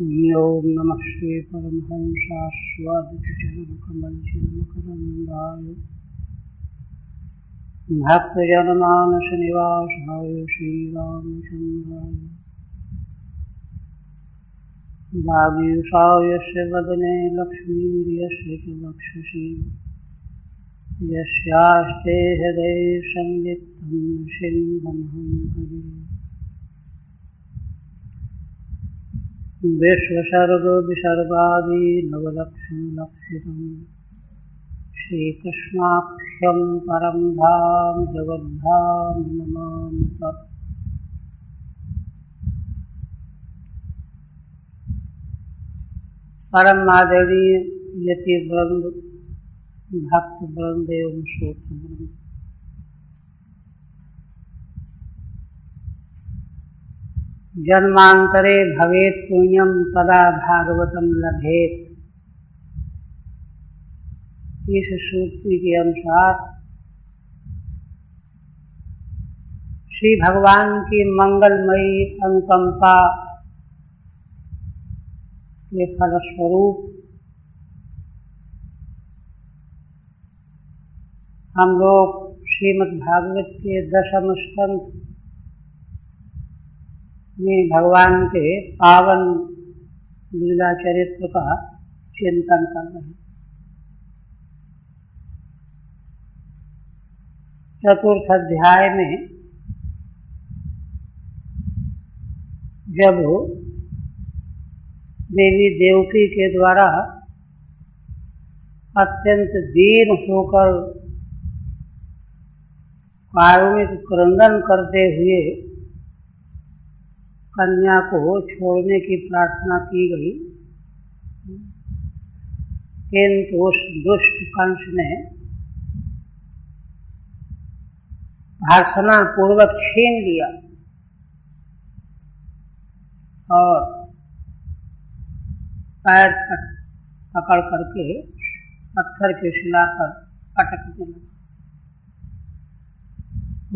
ओम नमः श्री परमहंसास्वादितचरणकमलचिन्मकरन्दाय भक्तजनमानसनिवासाय श्रीरामचन्द्राय वागीशाय यस्य वदने लक्ष्मीर्यस्य च वक्षसि यस्यास्ते हृदये संवित्तं सिंहमहं भजे। विश्वसर्ग विसर्गादि नवलक्षणलक्षितं श्रीकृष्णाख्यं परं धाम जगद्धाम नमामि तत्। परम आदरणीय यति वृंद, भक्त वृंद एवं श्रोत्र वृंद, जन्मांतरे भवेत् पुण्यं तदा भागवतं लभेत। इस सूक्ति के अनुसार श्री भगवान की मंगलमयी अनुकंपा के फलस्वरूप हम लोग श्रीमद् भागवत के 10वें स्कंद में भगवान के पावन लीला चरित्र का चिंतन कर रहे हैं। चतुर्थ अध्याय में जब देवी देवकी के द्वारा अत्यंत दीन होकर कारुणिक क्रंदन करते हुए कन्या को छोड़ने की प्रार्थना की गई, किंतु उस दुष्ट कंस ने भर्त्सना पूर्वक छीन लिया और पैर पकड़ करके पत्थर की शिला पर पटकने लगा।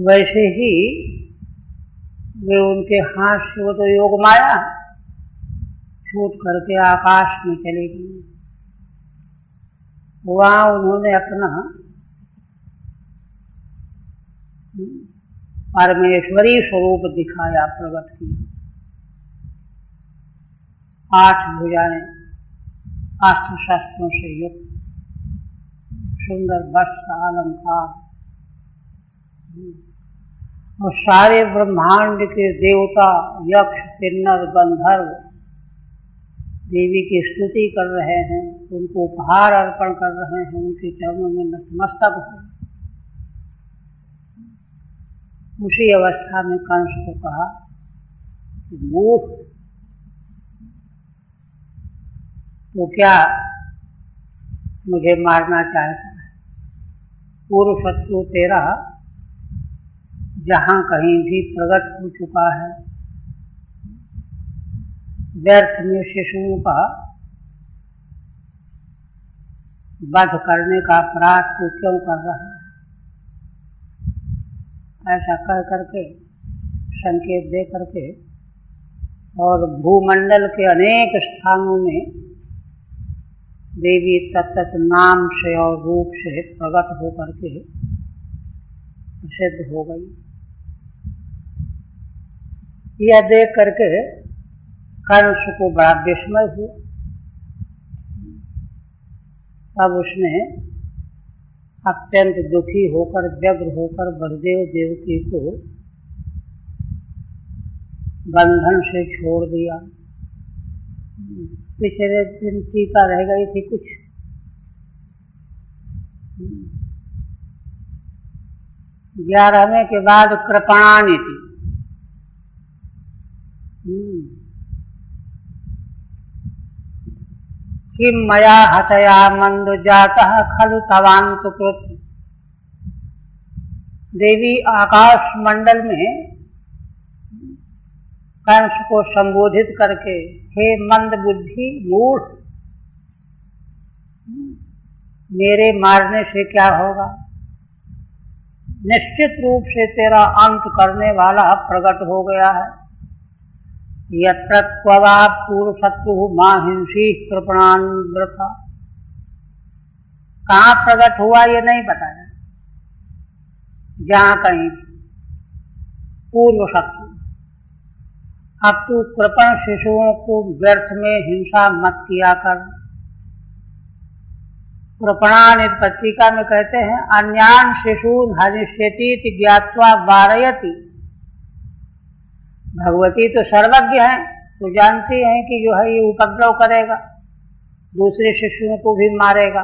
वैसे ही वे उनके हाथ से वो तो योग माया छूट करके आकाश में चली गई। वहाँ उन्होंने अपना परमेश्वरी स्वरूप दिखाया, प्रकट किया। 8 भुजाएं, अस्त्र शस्त्रों से युक्त, सुंदर वस्त्र अलंकार और सारे ब्रह्मांड के देवता, यक्ष, किन्नर, गंधर्व देवी की स्तुति कर रहे हैं, उनको उपहार अर्पण कर रहे हैं, उनके चरणों में नतमस्तक हो। उसी अवस्था में कंस को कहा कि मूर्ख, तो क्या मुझे मारना चाहता है? पूर्व शत्रु तेरा जहाँ कहीं भी प्रकट हो चुका है, व्यर्थ में शिशुओं का वध करने का अपराध तो क्यों कर रहा है? ऐसा कह करके, संकेत दे करके और भूमंडल के अनेक स्थानों में देवी तत्त नाम से और रूप से प्रकट हो करके प्रसिद्ध हो गई। यह देख करके कंस को बड़ा विस्मय हुआ। तब उसने अत्यंत दुखी होकर, व्यग्र होकर बलदेव देवकी को बंधन से छोड़ दिया। पिछले दिन टीका रह गई थी कुछ, 11वें के बाद कृपणानि थी। किम मया हतया मंद जातः खलु तवान्तकृत। देवी आकाश मंडल में कंस को संबोधित करके, हे मंद बुद्धि मूढ़, मेरे मारने से क्या होगा? निश्चित रूप से तेरा अंत करने वाला प्रकट हो गया है। यत्र त्ववा पूर्वशत्रुः माहिंसीः कृपणान् वृथा। कहाँ प्रकट हुआ ये नहीं बताया, जहाँ कहीं पूर्व शत्रु। अब तू कृपण शिशुओं को व्यर्थ में हिंसा मत किया कर। कृपणान इस पत्रिका में कहते हैं अन्यान शिशून हनिष्यति ज्ञात्वा वारयति। भगवती तो सर्वज्ञ हैं, तो जानती हैं कि जो है ये उपद्रव करेगा, दूसरे शिशुओं को भी मारेगा,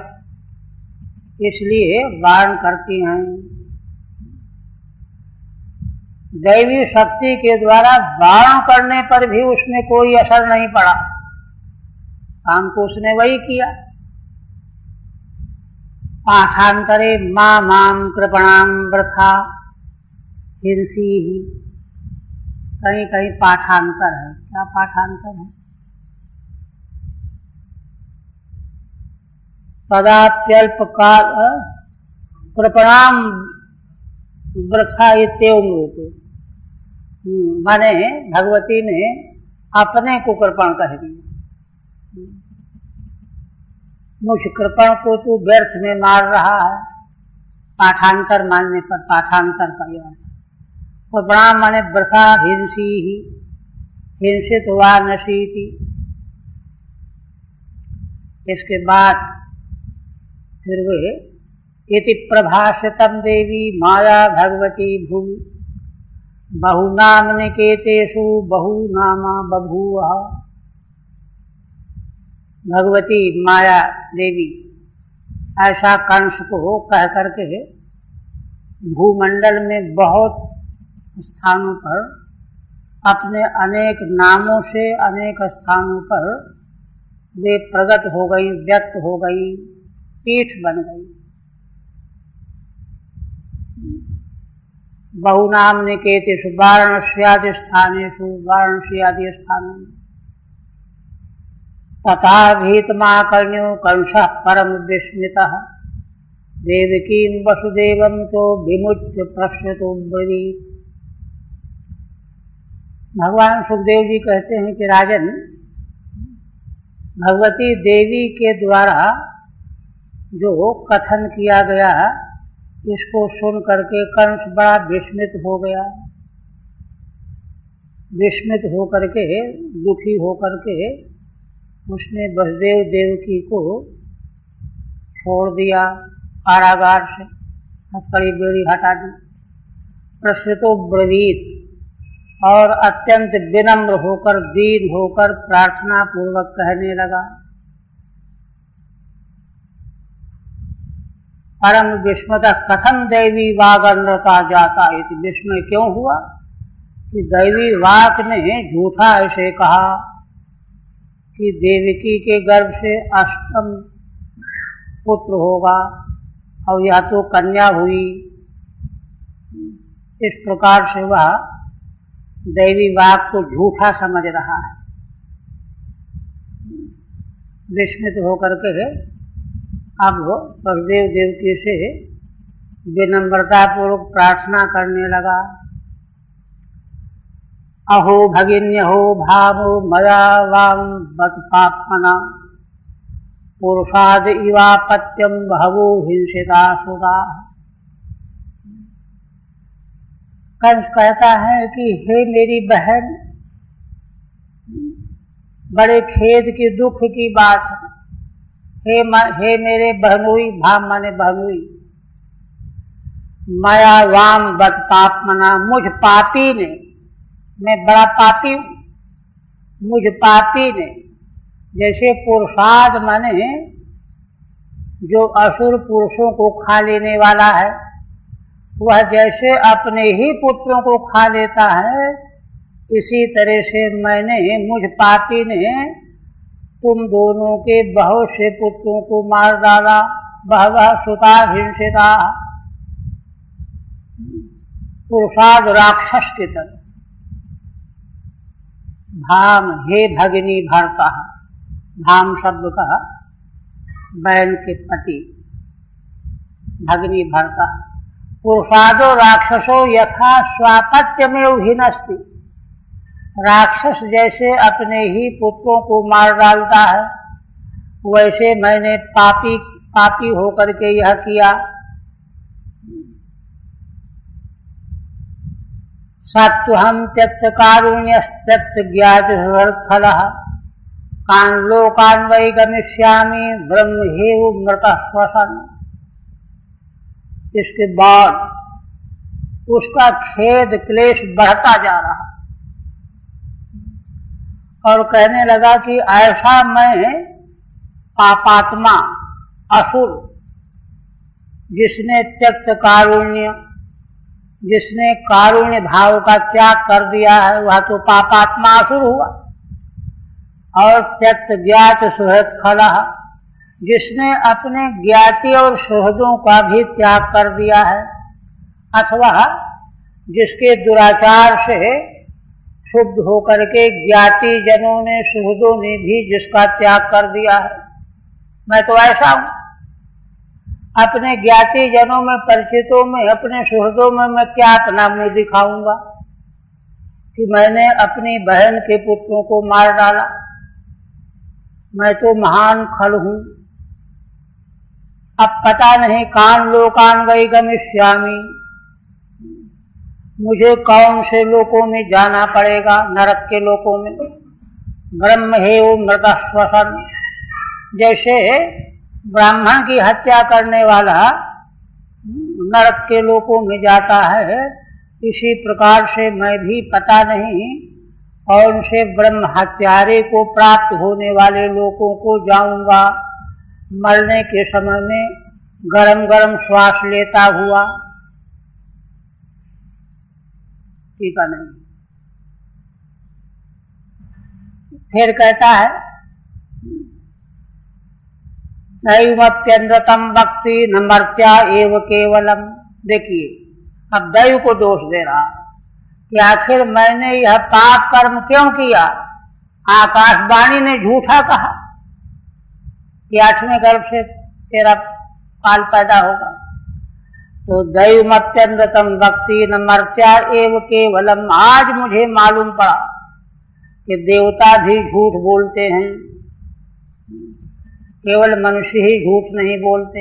इसलिए वारण करती हैं। दैवी शक्ति के द्वारा वारण करने पर भी उसमें कोई असर नहीं पड़ा, काम को उसने वही किया। पाठांतरे मां माम कृपणां वृथा हिंसी ही, कहीं कहीं पाठांतर है। क्या पाठांतर है? कदाप्यल्प काल कृपणां वृथा इत्येवं रूपे, माने भगवती ने अपने को कृपण कह दिया। मुझ कृपण को तू व्यर्थ में मार रहा है। पाठांतर मानने पर पाठांतर का यह कृपणा माने वृथा हिंसी ही, हिंसित वा नशीति। इसके बाद फिर वे इति प्रभाषितम देवी माया भगवती भूमि बहुनाम निकेतेषु बहुनामा बभूव। भगवती माया देवी ऐसा कंस को कह करके भूमंडल में बहुत स्थानों पर अपने अनेक नामों से अनेक स्थानों पर वे प्रकट हो गई, व्यक्त हो गई, पीठ बन गई। बहुनाम निकेतेषु वाराणस्यादि स्थानेषु, वाराणसी आदि स्थानों में। तथा भीतमाकर्ण्यो कंसः परम विस्मितः देवकीं वसुदेवं तो विमुच्य पश्यतो ब्रवीत्। भगवान सुखदेव जी कहते हैं कि राजन, भगवती देवी के द्वारा जो कथन किया गया इसको सुन करके कंस बड़ा विस्मित हो गया। विस्मित होकर के, दुखी होकर के उसने वसुदेव देवकी को छोड़ दिया, कारागार से हथकड़ी बेड़ी हटा दी। प्रश्रितो ब्रवीत, और अत्यंत विनम्र होकर, दीन होकर प्रार्थना पूर्वक कहने लगा। परम विस्मतः कथम दैवी वागनृता जाता। इति विस्मय क्यों हुआ कि दैवी वाक ने झूठा ऐसे कहा कि देवकी के गर्भ से अष्टम पुत्र होगा और या तो कन्या हुई। इस प्रकार से वह दैवी वाक को झूठा समझ रहा है। विस्मित होकर के अब वसुदेव देवकी से विनम्रता पूर्वक प्रार्थना करने लगा। अहो भगिन्यहो भावो मया वां बत पाप्मना पुरुषाद इवापत्यम बहवो हिंसिता सुधा। कंस कहता है कि हे मेरी बहन, बड़े खेद की, दुख की बात है। हे मेरे बहनोई, भाम माने बहनोई, माया वाम बद पापमना, मुझ पापी ने, मैं बड़ा पापी हूं, मुझ पापी ने, जैसे पुरुषाद माने जो असुर पुरुषों को खा लेने वाला है, वह जैसे अपने ही पुत्रों को खा लेता है, इसी तरह से मैंने, मुझ पापी ने तुम दोनों के बहुत से पुत्रों को मार डाला। बहवः सुता हिंसिता, पुरुषाद राक्षस की तरह। धाम, हे भगिनी भरता, धाम शब्द का बहन के पति, भगिनी भरता। पुरुषादो राक्षसो यथा स्वापत्यमेव हिनस्ति, राक्षस जैसे अपने ही पुत्रों को मार डालता है, वैसे मैंने पापी होकर के यह किया। सत्वहम त्यक्त कारुण्यस्त ज्ञात फलः कान लोकान वै गमिष्यामि ब्रह्मेव मृतः श्वसन। इसके बाद उसका खेद क्लेश बढ़ता जा रहा और कहने लगा कि ऐसा मैं पापात्मा असुर, जिसने त्यक्त कारुण्य, जिसने कारुण्य भाव का त्याग कर दिया है, वह तो पापात्मा असुर हुआ। और त्यक्त ज्ञात सुहृद खलः, जिसने अपने ज्ञाति और सुहृदों का भी त्याग कर दिया है, अथवा जिसके दुराचार से शुद्ध होकर के ज्ञाति जनों ने, सुहृदों ने भी जिसका त्याग कर दिया है। मैं तो ऐसा हूं, अपने ज्ञाति जनों में, परिचितों में, अपने सुहृदों में मैं क्या अपना मुंह दिखाऊंगा कि मैंने अपनी बहन के पुत्रों को मार डाला। मैं तो महान खल हूं। अब पता नहीं कान लोकान वै गमिष्यामि, मुझे कौन से लोकों में जाना पड़ेगा, नरक के लोकों में। ब्रह्मेव मृतः श्वसन, जैसे ब्राह्मण की हत्या करने वाला नरक के लोकों में जाता है, इसी प्रकार से मैं भी पता नहीं कौन से ब्रह्म हत्यारे को प्राप्त होने वाले लोकों को जाऊंगा। मरने के समय में गरम गरम श्वास लेता हुआ। ठीक है नहीं। फिर कहता है दैवत्यन्द्रतम भक्ति न मर्त्या एव केवलम। देखिए, अब दैव को दोष दे रहा है कि आखिर मैंने यह पाप कर्म क्यों किया। आकाशवाणी ने झूठा कहा कि 8वें गर्भ से तेरा काल पैदा होगा। तो दैवमत्यन्द्रतम भक्ति न मर्त्या एव केवलम। आज मुझे मालूम पड़ा कि देवता भी झूठ बोलते हैं, केवल मनुष्य ही झूठ नहीं बोलते।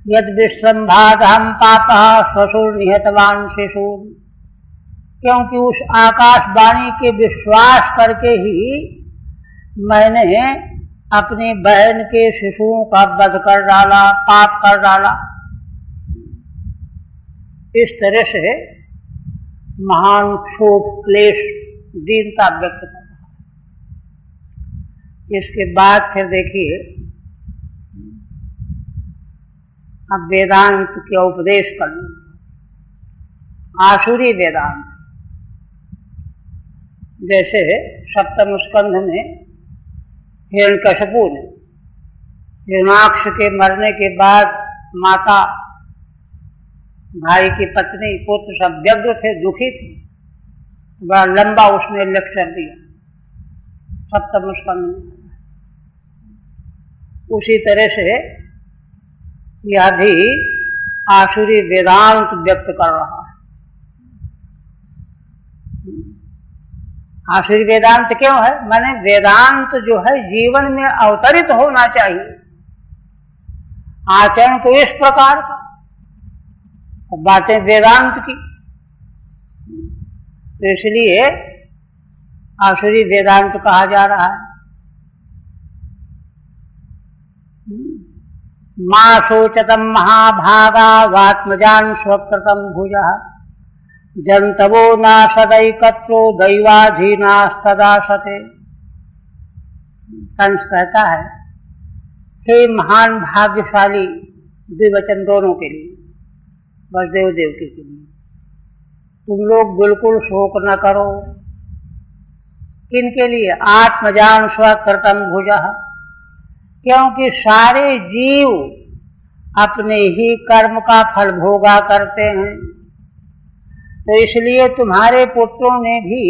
यद विश्रम्भादहं पापः स्वसुर निहतवान शिशुर, क्योंकि उस आकाशवाणी के विश्वास करके ही मैंने अपनी बहन के शिशुओं का वध कर डाला, पाप कर डाला। इस तरह से महान क्षोभ, क्लेश, दीनता व्यक्त कर रहा। इसके बाद फिर देखिए, अब वेदांत के उपदेश करने, आसुरी वेदांत। जैसे सप्तम स्कंध में हिरण्यकशिपु ने हिरण्याक्ष के मरने के बाद माता, भाई की पत्नी, पुत्र सब व्यग्र थे, दुखी थे। बड़ा लंबा उसने लेक्चर दिया सप्तम स्कंध में। उसी तरह से यह भी आसुरी वेदांत व्यक्त कर रहा है। आसुरी वेदांत क्यों है? माने वेदांत जो है जीवन में अवतरित होना चाहिए। आचरण तो इस प्रकार का, बातें वेदांत की। तो इसलिए आसुरी वेदांत कहा जा रहा है। मां शोचतम महाभागा वात्मजान स्वकृतम भुजः जंतवो न सदैकत्रो दैवाधीनास्तदासते। कंस कहता है, हे महान भाग्यशाली, द्विवचन दोनों के लिए, वसुदेव देवकी के लिए, तुम लोग बिल्कुल शोक न करो। किनके लिए? आत्मजान स्वकृतम भुजः, क्योंकि सारे जीव अपने ही कर्म का फल भोगा करते हैं। तो इसलिए तुम्हारे पुत्रों ने भी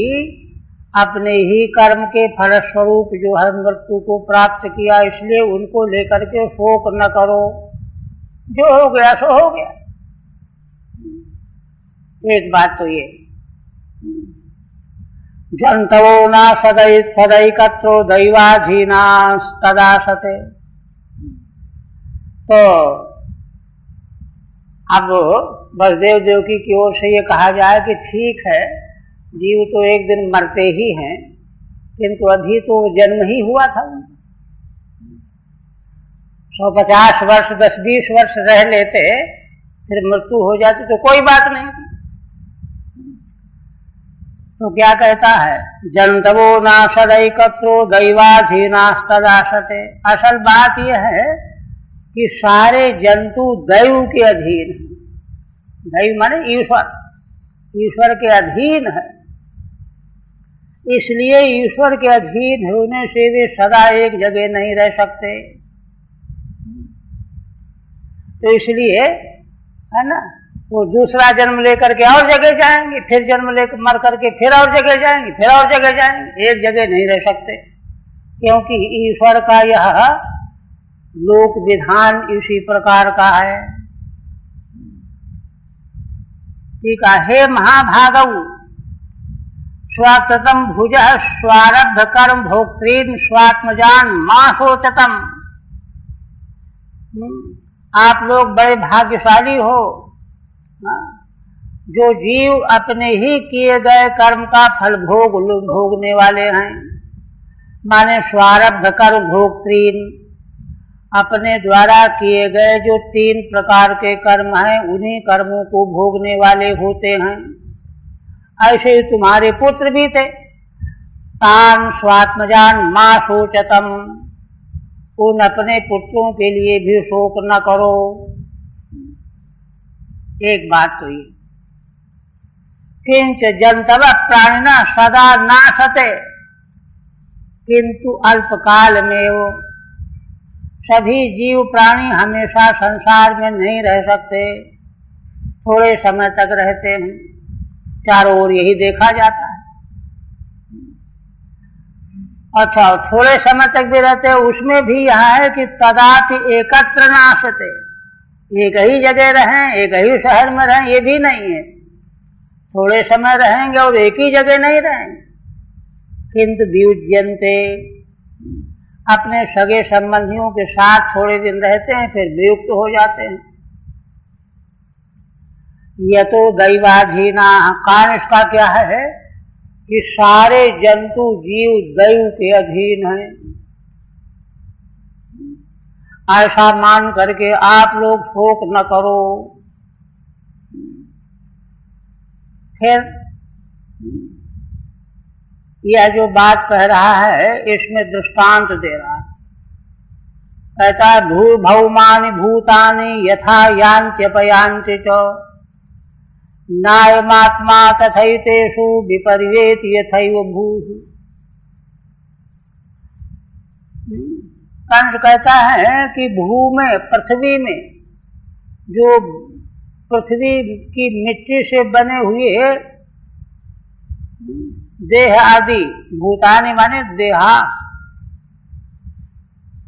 अपने ही कर्म के फल स्वरूप जो है मृत्यु को प्राप्त किया, इसलिए उनको लेकर के शोक न करो। जो हो गया सो हो गया। एक बात तो ये। जंतवो न सदैकत्रो दैवाधीनास्तदासते। तो अब वसुदेव देवकी की ओर से ये कहा जाए कि ठीक है, जीव तो एक दिन मरते ही हैं, किंतु अभी तो जन्म ही हुआ था। 150 वर्ष 10-20 वर्ष रह लेते, फिर मृत्यु हो जाती तो कोई बात नहीं। तो क्या कहता है, जंतवो न सदैकत्रो दैवाधीनास्तदासते। असल बात यह है कि सारे जंतु दैव के अधीन है। दैव माने ईश्वर, ईश्वर के अधीन है। इसलिए ईश्वर के अधीन होने से वे सदा एक जगह नहीं रह सकते। तो इसलिए है ना, वो दूसरा जन्म लेकर के और जगह जाएंगे, फिर जन्म लेकर मर करके फिर और जगह जाएंगे, फिर और जगह जाएंगे, एक जगह नहीं रह सकते। क्योंकि ईश्वर का यह लोक विधान इसी प्रकार का है। ठीक है, हे महाभागव स्वाकृतम भुज स्वारब्ध कर्म भोक्तृन स्वात्मजान मां शोचतम। आप लोग बड़े भाग्यशाली हो जो जीव अपने ही किए गए कर्म का फल भोगने वाले हैं। माने स्वारब्ध कर्म भोक्तृन, अपने द्वारा किए गए जो 3 प्रकार के कर्म हैं उन्हीं कर्मों को भोगने वाले होते हैं। ऐसे ही तुम्हारे पुत्र भी थे। तान स्वात्मजान मां शोचतम, उन अपने पुत्रों के लिए भी शोक न करो। एक बात तो ये, किंच जंतव प्राणिना सदा नाशते किंतु अल्पकाल में वो। सभी जीव प्राणी हमेशा संसार में नहीं रह सकते, थोड़े समय तक रहते हैं। चारों ओर यही देखा जाता है। अच्छा, थोड़े समय तक भी रहते हैं, उसमें भी यह है कि तदापि एकत्र नाशते, एक ही जगह रहें, एक ही शहर में रहें, ये भी नहीं है। थोड़े समय रहेंगे और एक ही जगह नहीं रहेंगे। किंतु वियुज्यन्ते, अपने सगे संबंधियों के साथ थोड़े दिन रहते हैं, फिर वियुक्त हो जाते हैं। यह तो दैवाधीना, कारण इसका क्या है कि सारे जंतु जीव दैव के अधीन हैं। ऐसा मान करके आप लोग शोक न करो। फिर यह जो बात कह रहा है इसमें दृष्टांत दे रहा है। कहता है भूभौमानि भूतानि यथा यान्त्यपयान्ति च नायमात्मा तथैतेषु विपर्येति यथैव भूः। कंस कहता है कि भू में, पृथ्वी में, जो पृथ्वी की मिट्टी से बने हुए देह आदि, भूतानि माने देहा,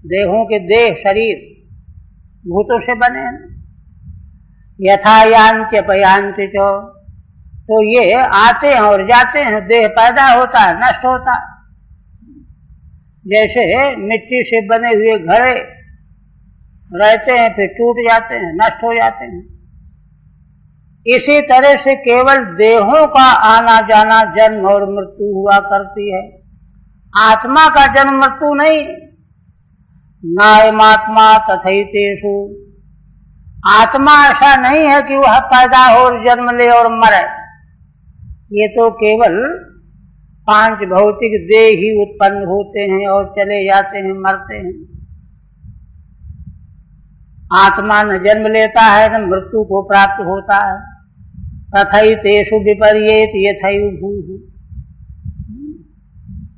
देहों के देह शरीर भूतों से बने हैं। यथा यान्त्यपयान्ति च, तो ये आते हैं और जाते हैं, देह पैदा होता है, नष्ट होता है। जैसे मिट्टी से बने हुए घड़े रहते हैं, फिर टूट जाते हैं, नष्ट हो जाते हैं। इसी तरह से केवल देहों का आना जाना, जन्म और मृत्यु हुआ करती है। आत्मा का जन्म मृत्यु नहीं। नायमात्मा तथैतेषु, आत्मा ऐसा नहीं है कि वह पैदा हो और जन्म ले और मरे। ये तो केवल 5 भौतिक देह ही उत्पन्न होते हैं और चले जाते हैं, मरते हैं। आत्मा न जन्म लेता है न मृत्यु को प्राप्त होता है। तथैतेषु विपर्येति यथैव भूः,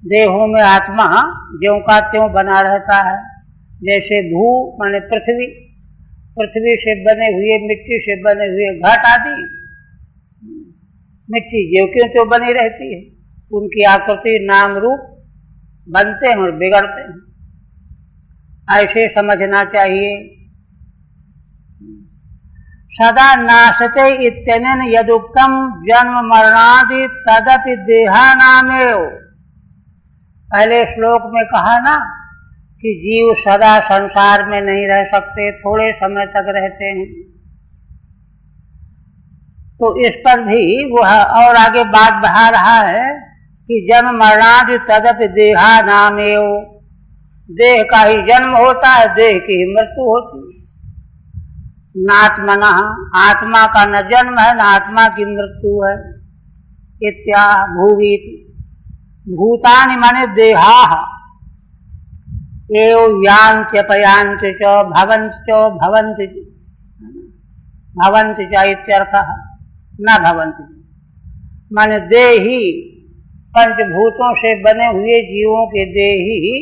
देहों में आत्मा ज्यों का त्यों बना रहता है। जैसे भू माने पृथ्वी, पृथ्वी से बने हुए, मिट्टी से बने हुए घट आदि, मिट्टी ज्यों क्यों त्यों बनी रहती है, उनकी आकृति नाम रूप बनते हैं और बिगड़ते हैं। ऐसे समझना चाहिए। सदा नाशते इत्यनेन यदुक्तम जन्म मरणादि तदपि देहानामेव। पहले श्लोक में कहा ना कि जीव सदा संसार में नहीं रह सकते, थोड़े समय तक रहते हैं। तो इस पर भी वह और आगे बात बढ़ा रहा है कि जन्म मरणादि तदपि देहानामेव। देह का ही जन्म होता है, देह की ही मृत्यु होती है। नात्मना, आत्मा का न जन्म है न आत्मा की मृत्यु है। इत्या भूवीति, भूतानि माने देहा, एव यान्त्यपयान्ति च भवन्ति च भवन्ति भवन्ति च इत्यर्थः, न भवन्ति माने देही, पंचभूतों से बने हुए जीवों के देही,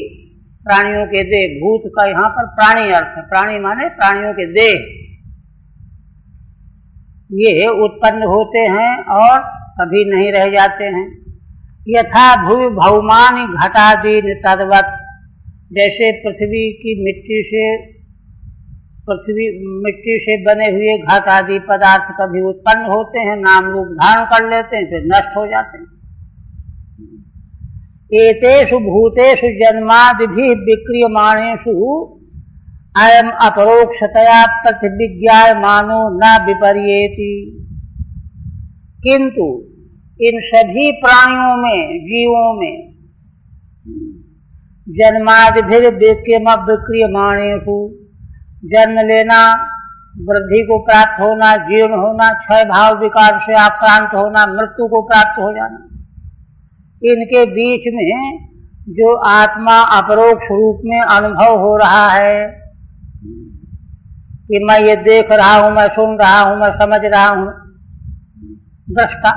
प्राणियों के देह। भूत का यहाँ पर प्राणी अर्थ है, प्राणी माने प्राणियों के देह। ये उत्पन्न होते हैं और कभी नहीं रह जाते हैं। यथा भूमि भौमानि घटादीन तद्वत्, जैसे पृथ्वी की मिट्टी से बने हुए घट आदि पदार्थ कभी उत्पन्न होते हैं, नाम रूप धारण कर लेते हैं, फिर नष्ट हो जाते हैं। एतेषु भूतेषु जन्मादिभिः विक्रियमाणेषु अयम अपरोक्षतया प्रतिविज्ञायमानो न विपर्येति। किंतु इन सभी प्राणियों में, जीवों में, जन्मादिभिः विक्रियमाणेषु, जन्म लेना, वृद्धि को प्राप्त होना, जीर्ण होना, क्षय भाव विकार से आक्रांत होना, मृत्यु को प्राप्त हो जाना, इनके बीच में जो आत्मा अपरोक्ष रूप में अनुभव हो रहा है कि मैं ये देख रहा हूं, मैं सुन रहा हूं, मैं समझ रहा हूं, दृष्टा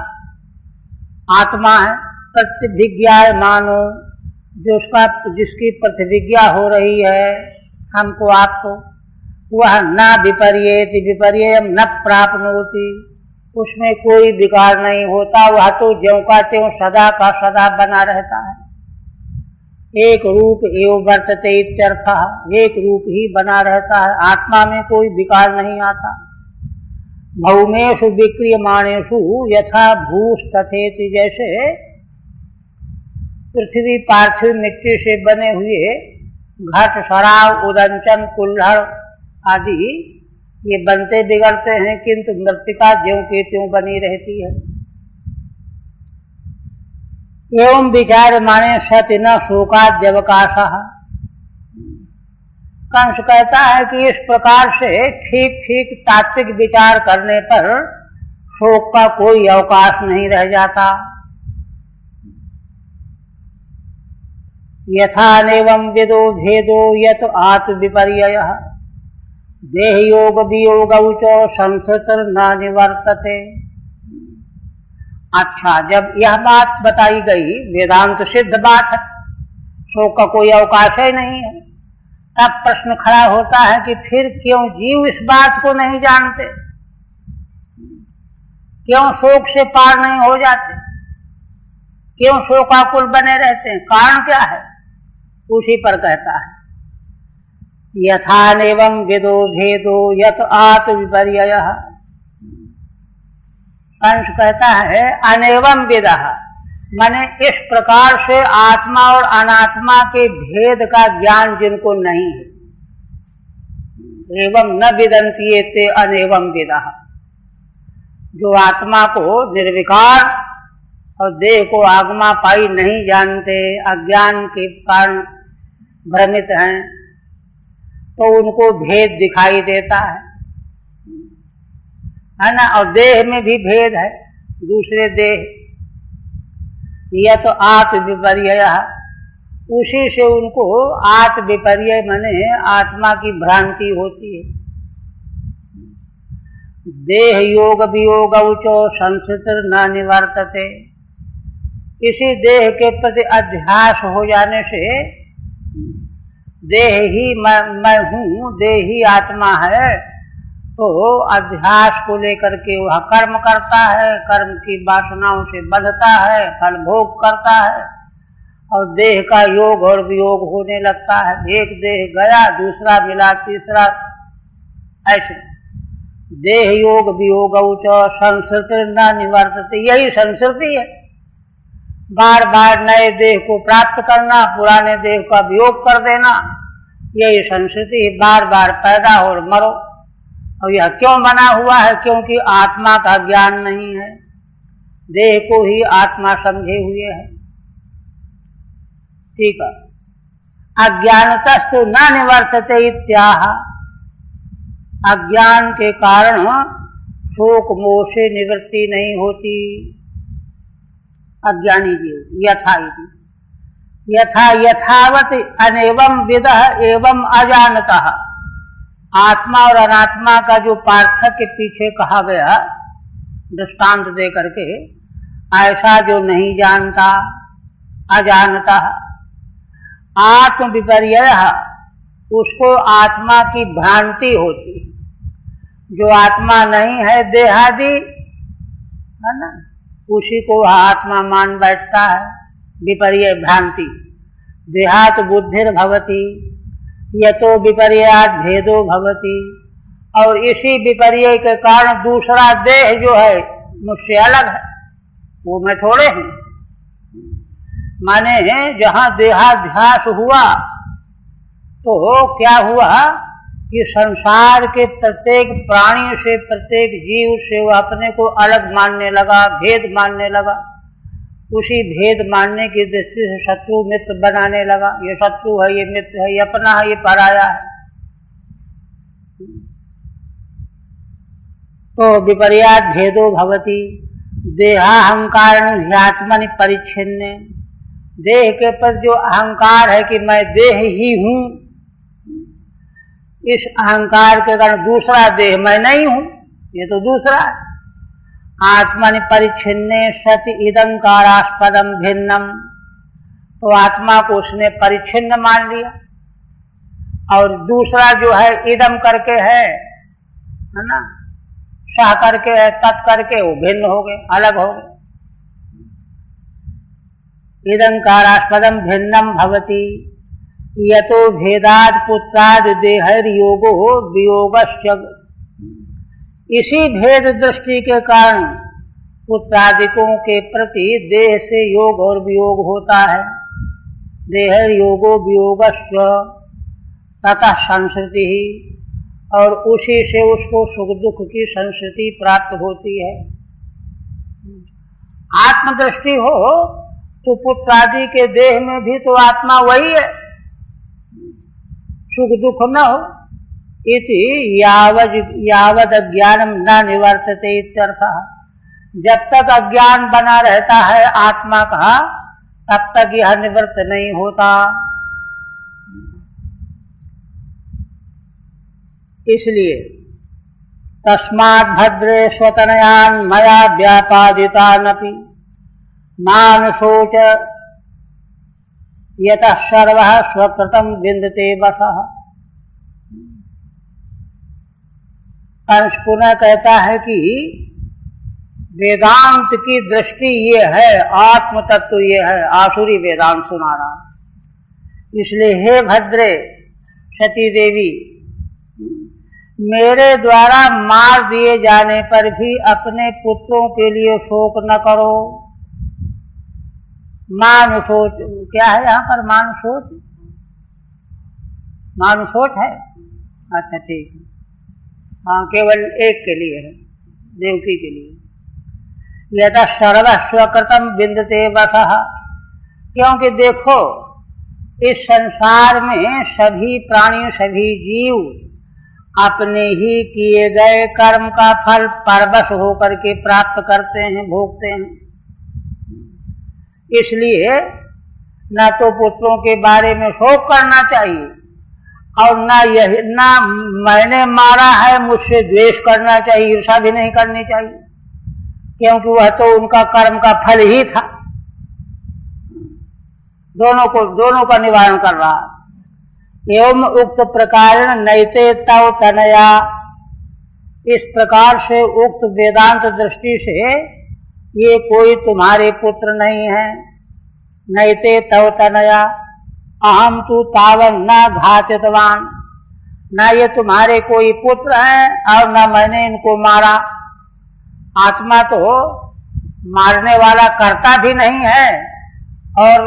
आत्मा है। प्रतिभिज्ञाय मानो, जो उसका जिसकी प्रतिभिज्ञा हो रही है हमको आपको, वह न विपर्येति, विपर्ययम न प्राप्नोति, उसमें कोई विकार नहीं होता, वह तो ज्यों का त्यों सदा का सदा बना रहता है। एक रूप एवं वर्तते इत्यर्थः, एक रूप ही बना रहता है, आत्मा में कोई विकार नहीं आता। भौमेषु विक्रियमाणेषु यथा भूस्तथेति, जैसे पृथ्वी पार्थिव मिट्टी से बने हुए घट, शराब, उदंचन, कुल्हड़ आदि ये बनते बिगड़ते हैं, किंतु मृत्तिका ज्यों की त्यों बनी रहती है। एवं विचार माने सति न शोकाद्यवकाशः। कंस कहता है कि इस प्रकार से ठीक ठीक तात्विक विचार करने पर शोक का कोई अवकाश नहीं रह जाता। यथानेवं विदो भेदो यत आत्म विपर्ययः, देह योग वियोगौ च संसृतिर् न निवर्तते। अच्छा, जब यह बात बताई गई, वेदांत सिद्ध बात है, शोक का कोई अवकाश ही नहीं है, तब प्रश्न खड़ा होता है कि फिर क्यों जीव इस बात को नहीं जानते, क्यों शोक से पार नहीं हो जाते, क्यों शोकाकुल बने रहते हैं, कारण क्या है? उसी पर कहता है यथानेवं विदो भेदो यत आत्म विपर्ययः। कंस कहता है अनेवं विदः, माने इस प्रकार से आत्मा और अनात्मा के भेद का ज्ञान जिनको नहीं है, एवं न विदन्ति एते अनेवं विदः, जो आत्मा को निर्विकार और देह को आगमा पाई नहीं जानते, अज्ञान के कारण भ्रमित हैं, तो उनको भेद दिखाई देता है ना। और देह में भी भेद है, दूसरे देह, यह तो आत्म विपर्ययः, उसी से उनको आत्म विपर्यय माने आत्मा की भ्रांति होती है। देह योग वियोगौ च संसृतिर् न निवर्तते, इसी देह के प्रति अध्यास हो जाने से, देह ही मैं हूँ, देह ही आत्मा है, तो अध्यास को लेकर के वह कर्म करता है, कर्म की वासनाओं से बंधता है, फल भोग करता है, और देह का योग और वियोग होने लगता है। एक देह गया, दूसरा मिला, तीसरा, ऐसे देह योग वियोग संस्कृति न निवर्तते, यही संस्कृति है। बार बार नए देह को प्राप्त करना, पुराने देह का वियोग कर देना, यही संस्कृति है। बार बार पैदा हो और मरो। और यह क्यों बना हुआ है? क्योंकि आत्मा का ज्ञान नहीं है, देह को ही आत्मा समझे हुए है। ठीक है। अज्ञानतस्तु न निवर्तते इत्याह, अज्ञान के कारण शोक मोह से निवृत्ति नहीं होती। अज्ञानी जीव यथा यथावत अनेवम विदः एवं अजानतः, आत्मा और अनात्मा का जो पार्थक्य पीछे कहा गया दृष्टांत दे करके, ऐसा जो नहीं जानता, अजानता, आत्म विपर्यय, उसको आत्मा की भ्रांति होती है। जो आत्मा नहीं है, देहादि है ना, उसी को आत्मा मान बैठता है। विपर्यय भ्रांति। देहात बुद्धिर भवति यतो विपर्याद भेदो भवति, और इसी विपर्यय के कारण दूसरा देह जो है मुझसे अलग है, वो मैं थोड़े हूं। माने जहां देहाध्यास हुआ तो क्या हुआ कि संसार के प्रत्येक प्राणी से, प्रत्येक जीव से वह अपने को अलग मानने लगा, भेद मानने लगा। उसी भेद मानने की दृष्टि से शत्रु मित्र बनाने लगा। ये शत्रु है, ये मित्र है, ये अपना है, ये पराया है। तो विपर्याद भेदो भवति देहाहंकार ह्यात्मनि परिच्छिन्ने, देह के पर जो अहंकार है कि मैं देह ही हूं, इस अहंकार के कारण दूसरा देह मैं नहीं हूं, ये तो दूसरा है। आत्मनि परिच्छिन्ने सति इदंकारास्पदम भिन्नम, तो आत्मा को उसने परिच्छिन्न मान लिया, और दूसरा जो है इदम करके है ना, सह करके है, तत् करके वो भिन्न हो गए, अलग हो गए। इदंकारास्पदम भिन्नम भवति यतो भेदाद पुत्राद देहर योगो वियोगश्च, इसी भेद दृष्टि के कारण पुत्रादिकों के प्रति देह से योग और वियोग होता है। देहर योगो वियोगश्च ततः संस्कृति ही, और उसी से उसको सुख दुख की संस्कृति प्राप्त होती है। आत्मदृष्टि हो तो पुत्रादि के देह में भी तो आत्मा वही है, सुख दुख न हो। इति यावद अज्ञानम न निवर्तते इत्यर्थः, जब तक अज्ञान बना रहता है आत्मा का, तब तक यह निवृत्त नहीं होता। इसलिए तस्माद् भद्रे स्वतनयान् मया व्यापादितानपि मानसोच यतः सर्वः स्वकृतं विन्दते वसः। अंश पुनः कहता है कि वेदांत की दृष्टि ये है, आत्म तत्व ये है, आसुरी वेदांत सुना रहा। इसलिए हे भद्रे सती देवी, मेरे द्वारा मार दिए जाने पर भी अपने पुत्रों के लिए शोक न करो। मानुसोच क्या है यहाँ पर? मानुसोच, मानुसोच है। अच्छा ठीक है, हाँ, केवल एक के लिए है, देवकी के लिए। यतः सर्वस्वकृतं विन्दते वसः, क्योंकि देखो इस संसार में सभी प्राणी, सभी जीव अपने ही किए गए कर्म का फल परवश होकर के प्राप्त करते हैं, भोगते हैं। इसलिए न तो पुत्रों के बारे में शोक करना चाहिए, और ना मैंने मारा है मुझसे द्वेष करना चाहिए, ईर्षा भी नहीं करनी चाहिए, क्योंकि वह तो उनका कर्म का फल ही था। दोनों का निवारण कर रहा। एवं उक्त प्रकार नैते तव तनया, इस प्रकार से उक्त वेदांत दृष्टि से ये कोई तुम्हारे पुत्र नहीं है। नैते तव तनया अहम तु तावन न घातितवान, ना ये तुम्हारे कोई पुत्र हैं और ना मैंने इनको मारा। आत्मा तो मारने वाला कर्ता भी नहीं है और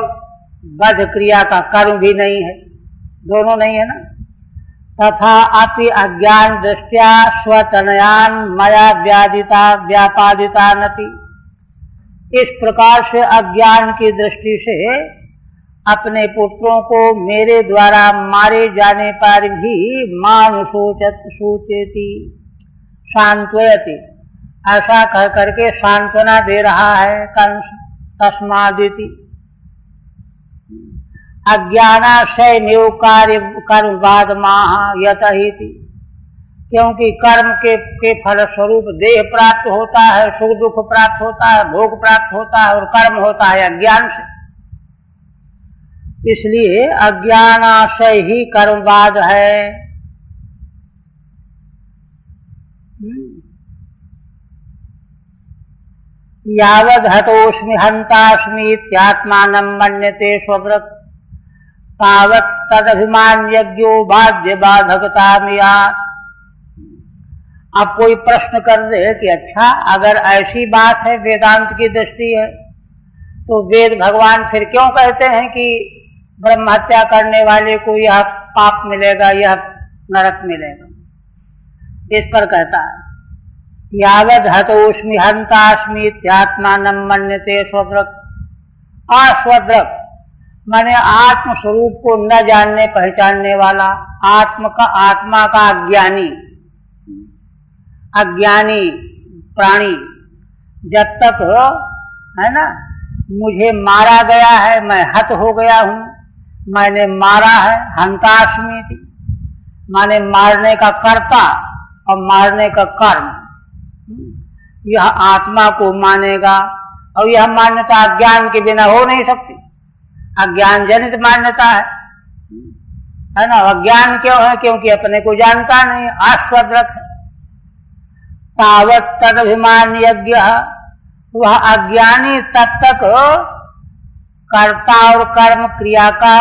वध क्रिया का कर्म भी नहीं है, दोनों नहीं है ना। तथा अपि अज्ञान दृष्टिया स्वतनयान मया व्यापादिता नति। इस प्रकार से अज्ञान की दृष्टि से अपने पुत्रों को मेरे द्वारा मारे जाने पर भी मान सूचेति सांत्वयति, ऐसा कह करके सांत्वना दे रहा है कंस। तस्मादिति अज्ञानाशय निव कार्य कर्मवाद माह यतहिति, क्योंकि कर्म के फल स्वरूप देह प्राप्त होता है, सुख दुख प्राप्त होता है, भोग प्राप्त होता है और कर्म होता है अज्ञान से। इसलिए अज्ञानाशय ही कर्मवाद है। यावद् हतोस्मि हन्तास्मि इत्यात्मानं मन्यते स्वव्रत तावत् तदभिमानयज्ञो बाध्य बाधकतामियात्। अब कोई प्रश्न कर दे कि अच्छा अगर ऐसी बात है, वेदांत की दृष्टि है, तो वेद भगवान फिर क्यों कहते हैं कि ब्रह्म हत्या करने वाले को यह पाप मिलेगा, यह नरक मिलेगा? इस पर कहता है यावद् हतोस्मि हन्तास्मि इत्यात्मानं मन्यते स्वव्रत। अस्वद्रक माने आत्म स्वरूप को न जानने पहचानने वाला, आत्मा का अज्ञानी प्राणी जब तक है ना, मुझे मारा गया है, मैं हत हो गया हूं, मैंने मारा है, हंतास्मि माने मारने का कर्ता और मारने का कर्म, यह आत्मा को मानेगा। और यह मान्यता अज्ञान के बिना हो नहीं सकती, अज्ञान जनित मान्यता है ना। अज्ञान क्यों है? क्योंकि अपने को जानता नहीं, अस्वद्रक है। तावत् तदभिमान यज्ञ, वह अज्ञानी तब तक कर्ता और कर्म क्रिया का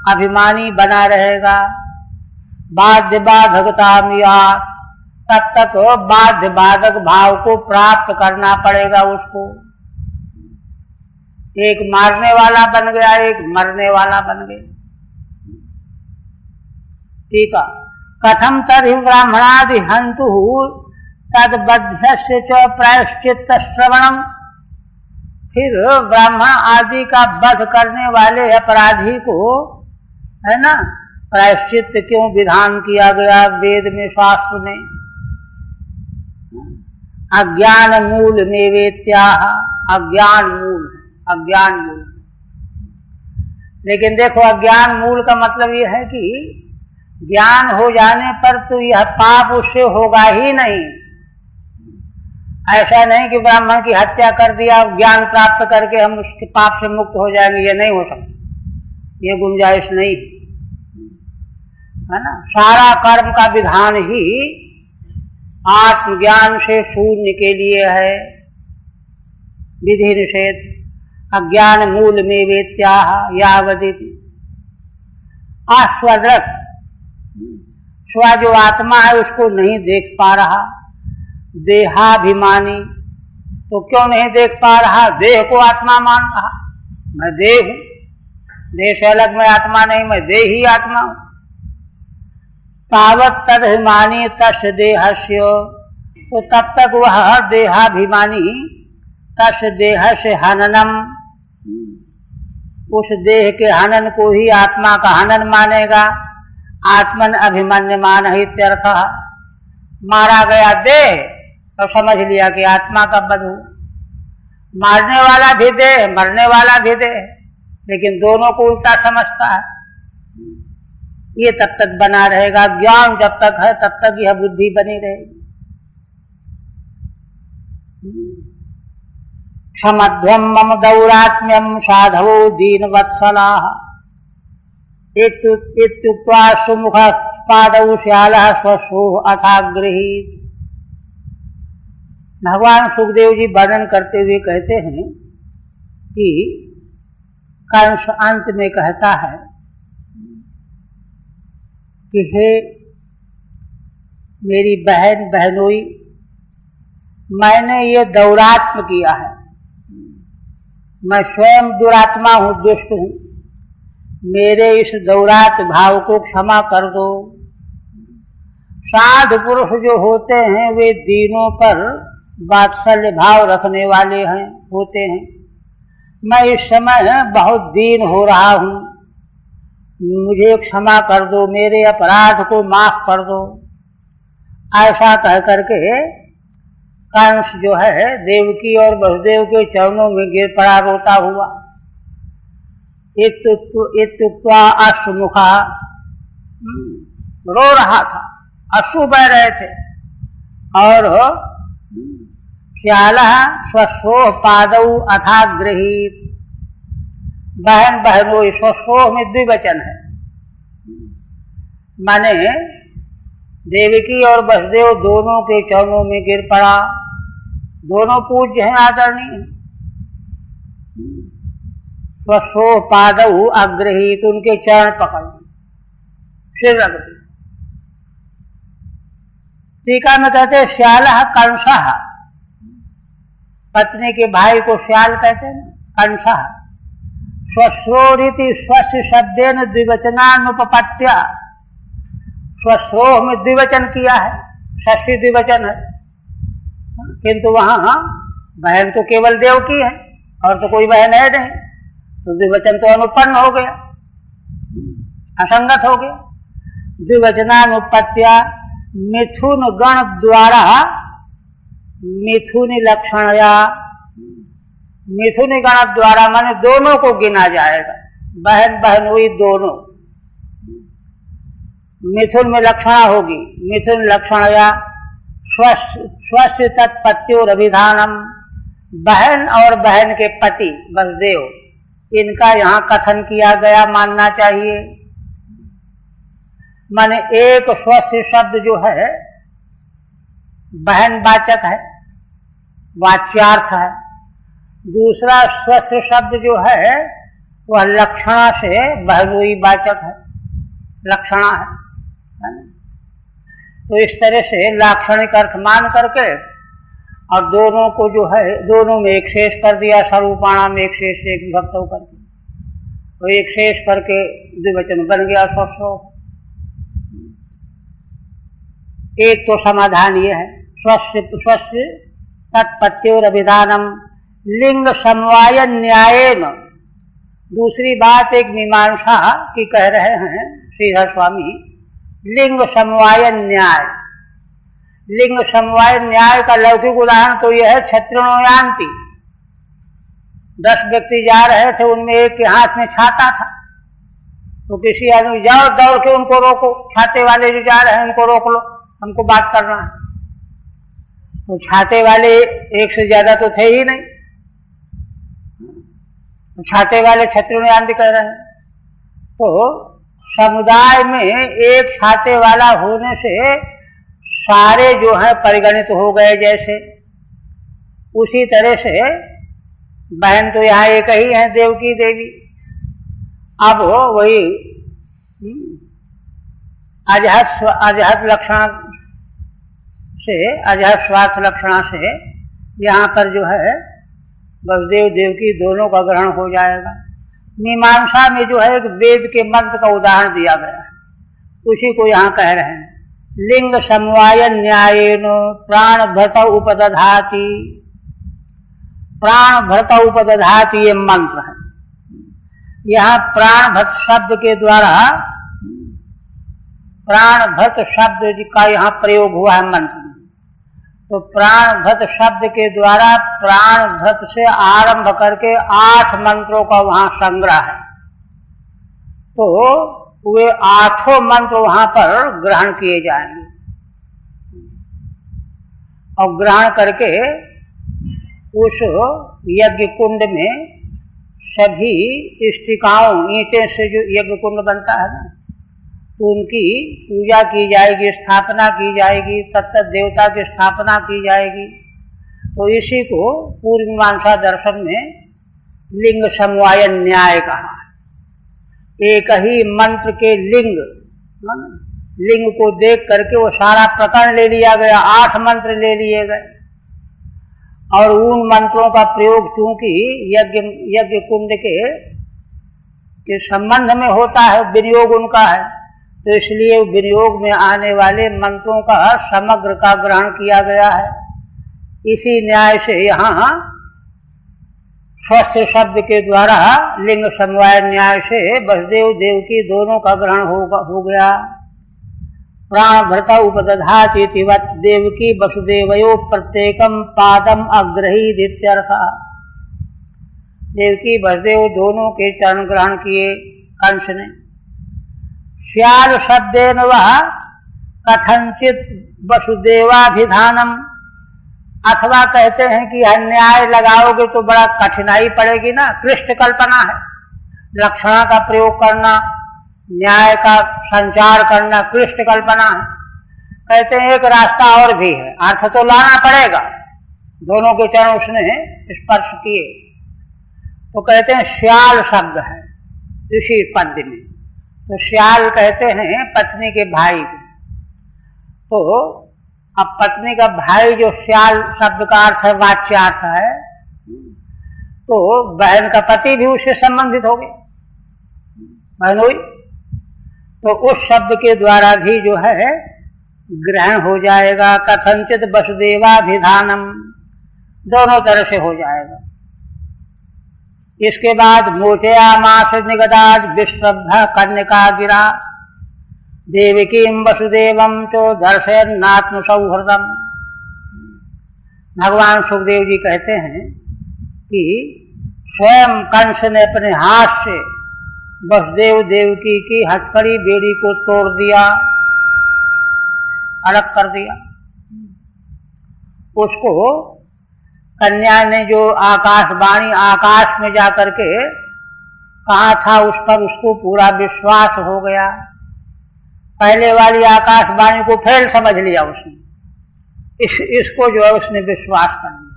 अभिमानी बना रहेगा। बाध्य बाधकतामिया, तब तक बाध्य बाधक भाव को प्राप्त करना पड़ेगा उसको। एक मारने वाला बन गया, एक मरने वाला बन गया। ठीक है। कथम तदि ब्राह्मणादि हंतु तद्बध्यस्य च प्रायश्चित्त श्रवणम। फिर ब्राह्मण आदि का वध करने वाले अपराधी को है ना प्रायश्चित्त क्यों विधान किया गया वेद में, शास्त्र में? अज्ञान मूल में वेत्याह, अज्ञान मूल। लेकिन देखो अज्ञान मूल का मतलब यह है कि ज्ञान हो जाने पर तो यह पाप उससे होगा ही नहीं। ऐसा नहीं कि ब्राह्मण की हत्या कर दिया, ज्ञान प्राप्त करके हम उसके पाप से मुक्त हो जाएंगे, ये नहीं हो सकता, ये गुंजाइश नहीं है ना। सारा कर्म का विधान ही आत्मज्ञान से शून्य के लिए है। विधि निषेध अज्ञान मूल में वेत्याह यावदिति। अस्वद्रक, स्व जो आत्मा है उसको नहीं देख पा रहा। देहाभिमानी, तो क्यों नहीं देख पा रहा? देह को आत्मा मान रहा, मैं देह हूं, देह से अलग मैं आत्मा नहीं, मैं देह ही आत्मा हूं। तावत् तदभिमानी तस्य देहस्य, तो तब तक वह देहाभिमानी तस्य देह से हननम, उस देह के हनन को ही आत्मा का हनन मानेगा। आत्मन अभिमन्यमान इत्यर्थ, मारा गया देह तो समझ लिया कि आत्मा का वध हो। मारने वाला भी देह, मरने वाला भी देह, लेकिन दोनों को उल्टा समझता है। ये तब तक बना रहेगा, ज्ञान जब तक है तब तक यह बुद्धि बनी रहेगी। क्षमध्वम मम दौरात्म्यम साधवो दीनवत्सलाः इत्युक्त्वा सुमुख पादौ श्यालः स्वशोः अथागृहीत्। भगवान सुखदेव जी वर्णन करते हुए कहते हैं कि कंस अंत में कहता है कि हे मेरी बहन बहनोई, मैंने ये दौरात्म किया है। मैं स्वयं दुरात्मा हूँ, दुष्ट हूँ, मेरे इस दौरात भाव को क्षमा कर दो। साधु पुरुष जो होते हैं वे दीनों पर वात्सल्य भाव रखने वाले हैं होते हैं। मैं इस समय बहुत दीन हो रहा हूँ, मुझे क्षमा कर दो, मेरे अपराध को माफ कर दो। ऐसा कह करके कंस जो है देवकी और वसुदेव के चरणों में गिर पड़ा रोता हुआ। इत्युक्त्वा अश्रुमुखा, रो रहा था, अश्रु बह रहे थे। और श्यालः स्वशोः पादौ अथागृहीत, बहन बहनोई, स्वशोः में द्विवचन है, माने देवकी और वसुदेव दोनों के चरणों में गिर पड़ा। दोनों पूज्य हैं, आदरणीय। स्वशोः पादौ अग्रहीत, उनके चरण पकड़ सिर रख दिया। टीका में कहते श्यालः कंसः, पत्नी के भाई को श्याल कहते हैं, कंसः। स्वश्रोरिति स्वस्य शब्देन द्विवचनानुपपत्या, स्वश्रोह में द्विवचन किया है, षष्ठी द्विवचन है, किंतु वहां बहन तो केवल देवकी है और तो कोई बहन है नहीं, तो द्विवचन तो अनुपन्न हो गया, असंगत हो गया। द्विवचनानुपत्या मिथुन गण द्वारा मिथुन लक्षणया, मिथुन गण द्वारा माने दोनों को गिना जाएगा, बहन बहनोई दोनों। मिथुन में लक्षणा होगी, मिथुन लक्षणया स्वस्य तत्पत्योर अभिधानम, बहन और बहन के पति वसुदेव, इनका यहाँ कथन किया गया मानना चाहिए। माने एक स्वस्य शब्द जो है बहन वाचक है, वाच्यार्थ है। दूसरा स्वस्य शब्द जो है वह लक्षणा से बहनोई वाचक है, लक्षणा है। तो इस तरह से लाक्षणिक अर्थ मान करके और दोनों को जो है दोनों में एक शेष कर दिया, स्वरूपाणाम एक शेष एक विभक्त होकर के, तो एक शेष करके द्विवचन बन गया स्वस्व। एक तो समाधान ये है स्वस्य तत्पत्योर अभिधानम लिंग समवाय न्यायेन। दूसरी बात एक मीमांसा की कह रहे हैं श्रीधर स्वामी, लिंग समवाय न्याय। लिंग समवाय न्याय का लौकिक उदाहरण तो यह है क्षत्रियो यान्ति। 10 व्यक्ति जा रहे थे, उनमें एक के हाथ में छाता था, तो किसी आदमी जाओ दौड़ के उनको रोको, छाते वाले जो जा रहे हैं उनको रोक लो, हमको बात करना है। तो छाते वाले एक से ज्यादा तो थे ही नहीं, तो छाते वाले क्षत्रियो यान्ति कह रहे हैं। तो समुदाय में एक छाते वाला होने से सारे जो है परिगणित हो गए जैसे, उसी तरह से बहन तो यहाँ एक ही है देवकी देवी। अब वही अजहत लक्षण से, अजहत स्वार्थ लक्षणा से यहाँ पर जो है वसुदेव देवकी दोनों का ग्रहण हो जाएगा। मीमांसा में जो है एक वेद के मंत्र का उदाहरण दिया गया है, उसी को यहाँ कह रहे हैं। लिंग समवाय न्यायेन प्राण भृत उपदधाति, प्राण भृत उपदधाति ये मंत्र है। यहाँ प्राण भृत शब्द के द्वारा, प्राण भृत शब्द का यहाँ प्रयोग हुआ है मंत्र में। तो प्राण भृत शब्द के द्वारा प्राण भृत से आरंभ करके 8 मंत्रों का वहां संग्रह है। तो वे 8 मंत्र वहां पर ग्रहण किए जाएंगे और ग्रहण करके उस यज्ञ कुंड में सभी इष्टिकाओं, ईंटें से जो यज्ञ कुंड बनता है ना, तो उनकी पूजा की जाएगी, स्थापना की जाएगी, तत्त देवता की स्थापना की जाएगी। तो इसी को पूर्व मीमांसा दर्शन में लिंग समवाय न्याय कहा। एक ही मंत्र के लिंग, लिंग को देख करके वो सारा प्रकरण ले लिया गया, 8 मंत्र ले लिए गए। और उन मंत्रों का प्रयोग चूंकि यज्ञ कुंड के संबंध में होता है, विनियोग उनका है, तो इसलिए विनियोग में आने वाले मंत्रों का समग्र का ग्रहण किया गया है। इसी न्याय से यहाँ स्वस्थ शब्द के द्वारा लिंग समवाय न्याय से वसुदेव देवकी दोनों का ग्रहण हो गया। प्राण भृत उपदधाति वत् देवकी वसुदेवयो प्रत्येकम पादम अग्रहीदित्यर्थ। देवकी वसुदेव दोनों के चरण ग्रहण किए कंस ने। श्याल शब्देन वह कथंचित वसुदेवाभिधानम, अथवा कहते हैं कि अन्याय लगाओगे तो बड़ा कठिनाई पड़ेगी ना, क्लिष्ट कल्पना है। लक्षणा का प्रयोग करना, न्याय का संचार करना क्लिष्ट कल्पना है। कहते हैं एक रास्ता और भी है, अर्थ तो लाना पड़ेगा। दोनों के चरण उसने स्पर्श किए, तो कहते हैं श्याल शब्द है इसी पद में। तो श्याल कहते हैं पत्नी के भाई को। तो अब पत्नी का भाई जो श्याल शब्द का अर्थ है, वाच्यार्थ है, तो बहन का पति भी उससे संबंधित हो गया, बहन हुई। तो उस शब्द के द्वारा भी जो है ग्रहण हो जाएगा। कथंचित वसुदेवाभिधानम, दोनों तरह से हो जाएगा। इसके बाद मोचयामास निगदाद विश्रब्ध कन्यका गिरा देवकीं वसुदेवं चो दर्शयन्नात्म सौहृदम। भगवान सुखदेव जी कहते हैं कि स्वयं कंस ने अपने हाथ से वसुदेव देवकी की हथकड़ी बेड़ी को तोड़ दिया, अलग कर दिया। उसको कन्या ने जो आकाशवाणी आकाश में जाकर के कहा था, उस पर उसको पूरा विश्वास हो गया। पहले वाली आकाशवाणी को फेल समझ लिया उसने, इसको जो है उसने विश्वास कर लिया।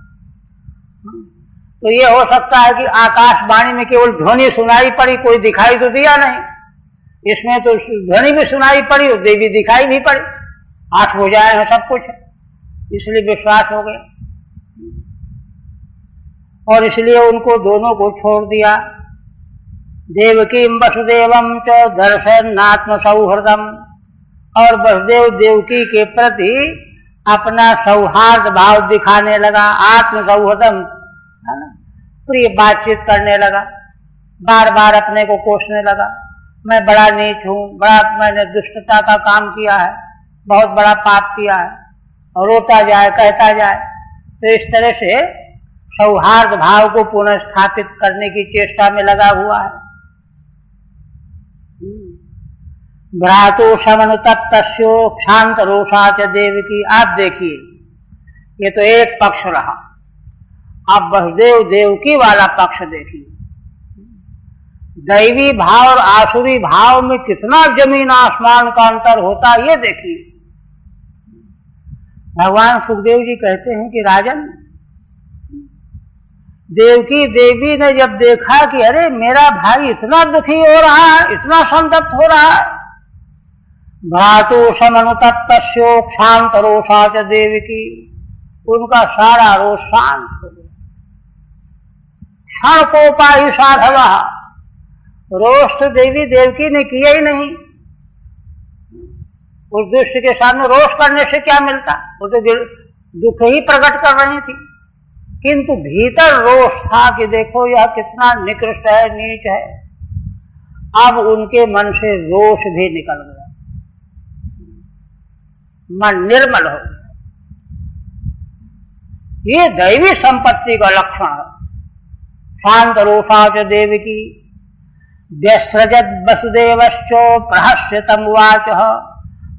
तो ये हो सकता है कि आकाशवाणी में केवल ध्वनि सुनाई पड़ी, कोई दिखाई तो दिया नहीं। इसमें तो ध्वनि भी सुनाई पड़ी और देवी दिखाई भी पड़ी, 8 भुजाएं हैं, सब कुछ है, इसलिए विश्वास हो गया। और इसलिए उनको दोनों को छोड़ दिया। देवकी वसुदेवम च दर्शयन्नात्म सौहृदम, और वसुदेव देवकी के प्रति अपना सौहार्द भाव दिखाने लगा। आत्म सौहृदम है ना, प्रिय बातचीत करने लगा, बार बार अपने को कोसने लगा, मैं बड़ा नीच हूँ, बड़ा मैंने दुष्टता का काम किया है, बहुत बड़ा पाप किया है, और रोता जाए, कहता जाए। तो इस तरह से सौहार्द भाव को पुनः स्थापित करने की चेष्टा में लगा हुआ है। भ्रातु समनुतप्तस्यो क्षांत रोषा च देवकी। आप देखिए, ये तो एक पक्ष रहा, अब वसुदेव देवकी वाला पक्ष देखिए। दैवी भाव और आसुरी भाव में कितना जमीन आसमान का अंतर होता है, ये देखिए। भगवान सुखदेव जी कहते हैं कि राजन, देवकी देवी ने जब देखा कि अरे मेरा भाई इतना दुखी हो रहा है, इतना संतप्त हो रहा है, भ्रातु समनुतप्तस्यो क्षांत रोषा च देवकी, उनका सारा रोष शांत हो गया। क्षण कोपाहि साधवा, रोष तो देवी देवकी ने किया ही नहीं। उस दुष्ट के सामने रोष करने से क्या मिलता, वो तो दुख ही प्रकट कर रही थी, किंतु भीतर रोष था कि देखो यह कितना निकृष्ट है, नीच है। अब उनके मन से रोष भी निकल गया, मन निर्मल हो गया। ये दैवी संपत्ति का लक्षण है। शांत रोषा च देवकी व्यसृजत वसुदेवश्चो प्रहस्यतम उवाच।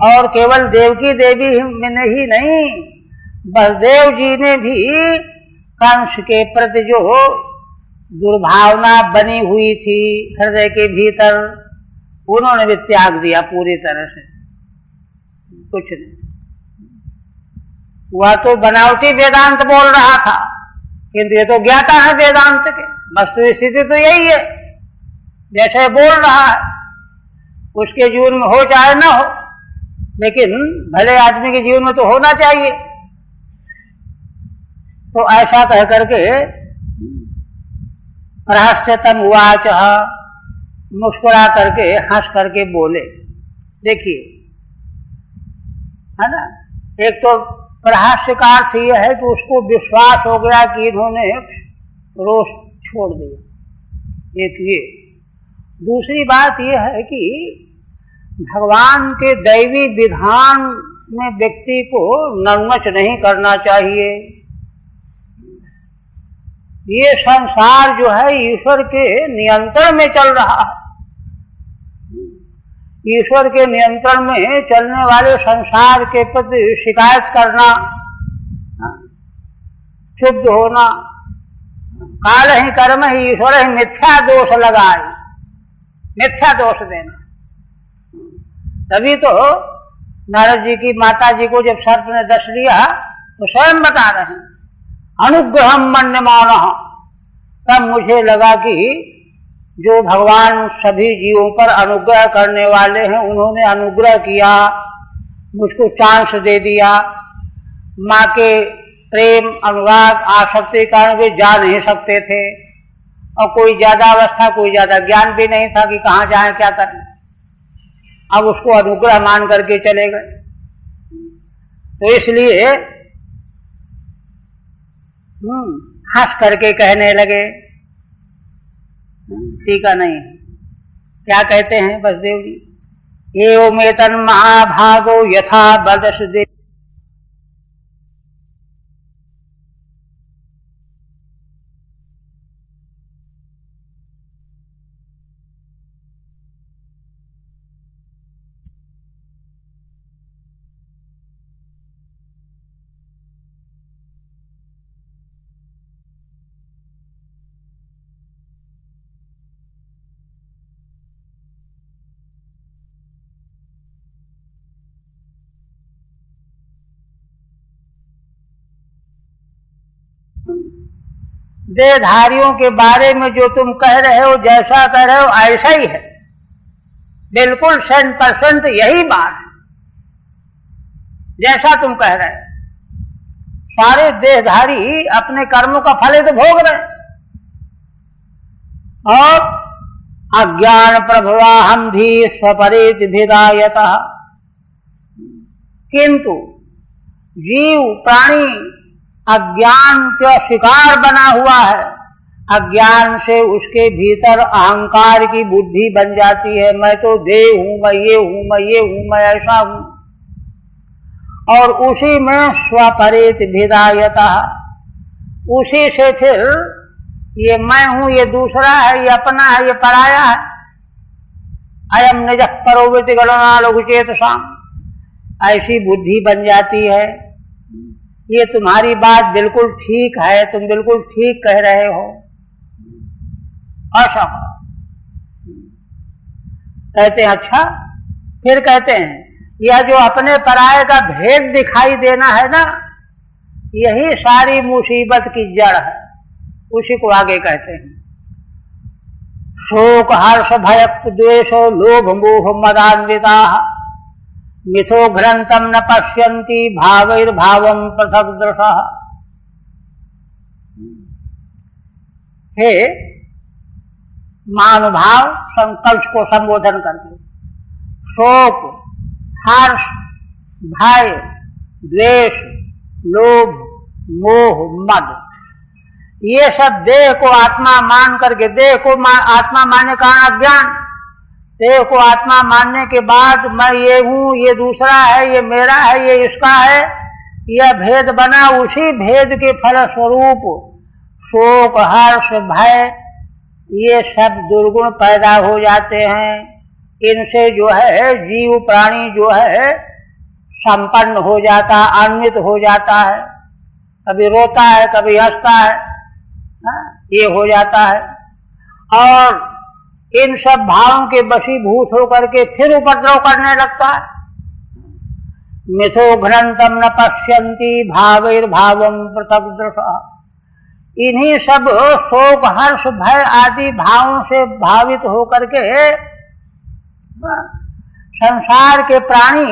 और केवल देवकी देवी में ही नहीं, वसुदेव जी ने भी कंस के प्रति जो दुर्भावना बनी हुई थी हृदय के भीतर, उन्होंने भी त्याग दिया पूरी तरह से। कुछ नहीं, वह तो बनावटी वेदांत बोल रहा था, किंतु ये तो ज्ञाता है वेदांत के। वस्तु स्थिति तो यही है, जैसे बोल रहा है, उसके जीवन में हो चाहे न हो, लेकिन भले आदमी के जीवन में तो होना चाहिए। तो ऐसा कह करके रहस्यतम उवाच, मुस्कुरा करके हंस करके बोले। देखिए, है ना, एक तो रहस्य का अर्थ यह है कि उसको विश्वास हो गया कि इन्होंने रोष छोड़ दिया, एक ये। दूसरी बात यह है कि भगवान के दैवी विधान में व्यक्ति को नरमच नहीं करना चाहिए। ये संसार जो है ईश्वर के नियंत्रण में चल रहा है। ईश्वर के नियंत्रण में चलने वाले संसार के प्रति शिकायत करना, क्षुब्ध होना, काल ही कर्म ही ईश्वर ही मिथ्या दोष लगाए, मिथ्या दोष देना। तभी तो नारद जी की माता जी को जब सर्प ने दस लिया तो स्वयं बता रहे हैं, अनुग्रहम मन्यमानः। तब मुझे लगा कि जो भगवान सभी जीवों पर अनुग्रह करने वाले हैं, उन्होंने अनुग्रह किया, मुझको चांस दे दिया। माँ के प्रेम अनुराग आसक्ति के कारण वे जा नहीं सकते थे, और कोई ज्यादा अवस्था, कोई ज्यादा ज्ञान भी नहीं था कि कहाँ जाए क्या करें। अब उसको अनुग्रह मान करके चले गए। तो इसलिए हंस करके कहने लगे। ठीक है, नहीं क्या कहते हैं बसदेव जी, एवमेतन महाभागो यथा बदस दे। देहधारियों के बारे में जो तुम कह रहे हो, जैसा कह रहे हो ऐसा ही है, बिल्कुल 100% यही बात है जैसा तुम कह रहे हो। सारे देहधारी अपने कर्मों का फल तो भोग रहे, और अज्ञान प्रभवा हम भी स्वपरित भिदायतः। किंतु जीव प्राणी अज्ञान का शिकार बना हुआ है। अज्ञान से उसके भीतर अहंकार की बुद्धि बन जाती है, मैं तो देह हूं, मैं ये हूं, मैं ये हूं, मैं ऐसा हूं। और उसी में स्वपरित भिदायतः, उसी से फिर ये मैं हूं, ये दूसरा है, ये अपना है, ये पराया है। अयम निजः परोवृत्ति गणना लघुचेतसाम, ऐसी बुद्धि बन जाती है। ये तुम्हारी बात बिल्कुल ठीक है, तुम बिल्कुल ठीक कह रहे हो, ऐसा कहते हैं। अच्छा, फिर कहते हैं यह जो अपने पराये का भेद दिखाई देना है ना, यही सारी मुसीबत की जड़ है। उसी को आगे कहते हैं, शोक हर्ष भय द्वेषो लोभ मोह मदान्विता मिथो घ्रंतम न पश्यन्ति भावैर्भावं पृथक दृशः। हे महानुभाव, संकल्प को संबोधन करके, शोक हर्ष भय द्वेष लोभ मोह मद, ये सब देह को आत्मा मान करके, देह को आत्मा मानने का अज्ञान, देह को आत्मा मानने के बाद मैं ये हूं, ये दूसरा है, ये मेरा है, ये इसका है, यह भेद बना। उसी भेद के फल स्वरूप शोक हर्ष भय ये सब दुर्गुण पैदा हो जाते हैं। इनसे जो है जीव प्राणी जो है संपन्न हो जाता, अन्वित हो जाता है, कभी रोता है, कभी हंसता है, ये हो जाता है। और इन सब भावों के वशीभूत होकर के फिर उपद्रव करने लगता है। मिथो घ्रंतम न पश्यन्ति भावैर्भावं पृथक दृशः। इन्हीं सब शोक हर्ष भय आदि भावों से भावित होकर के संसार के प्राणी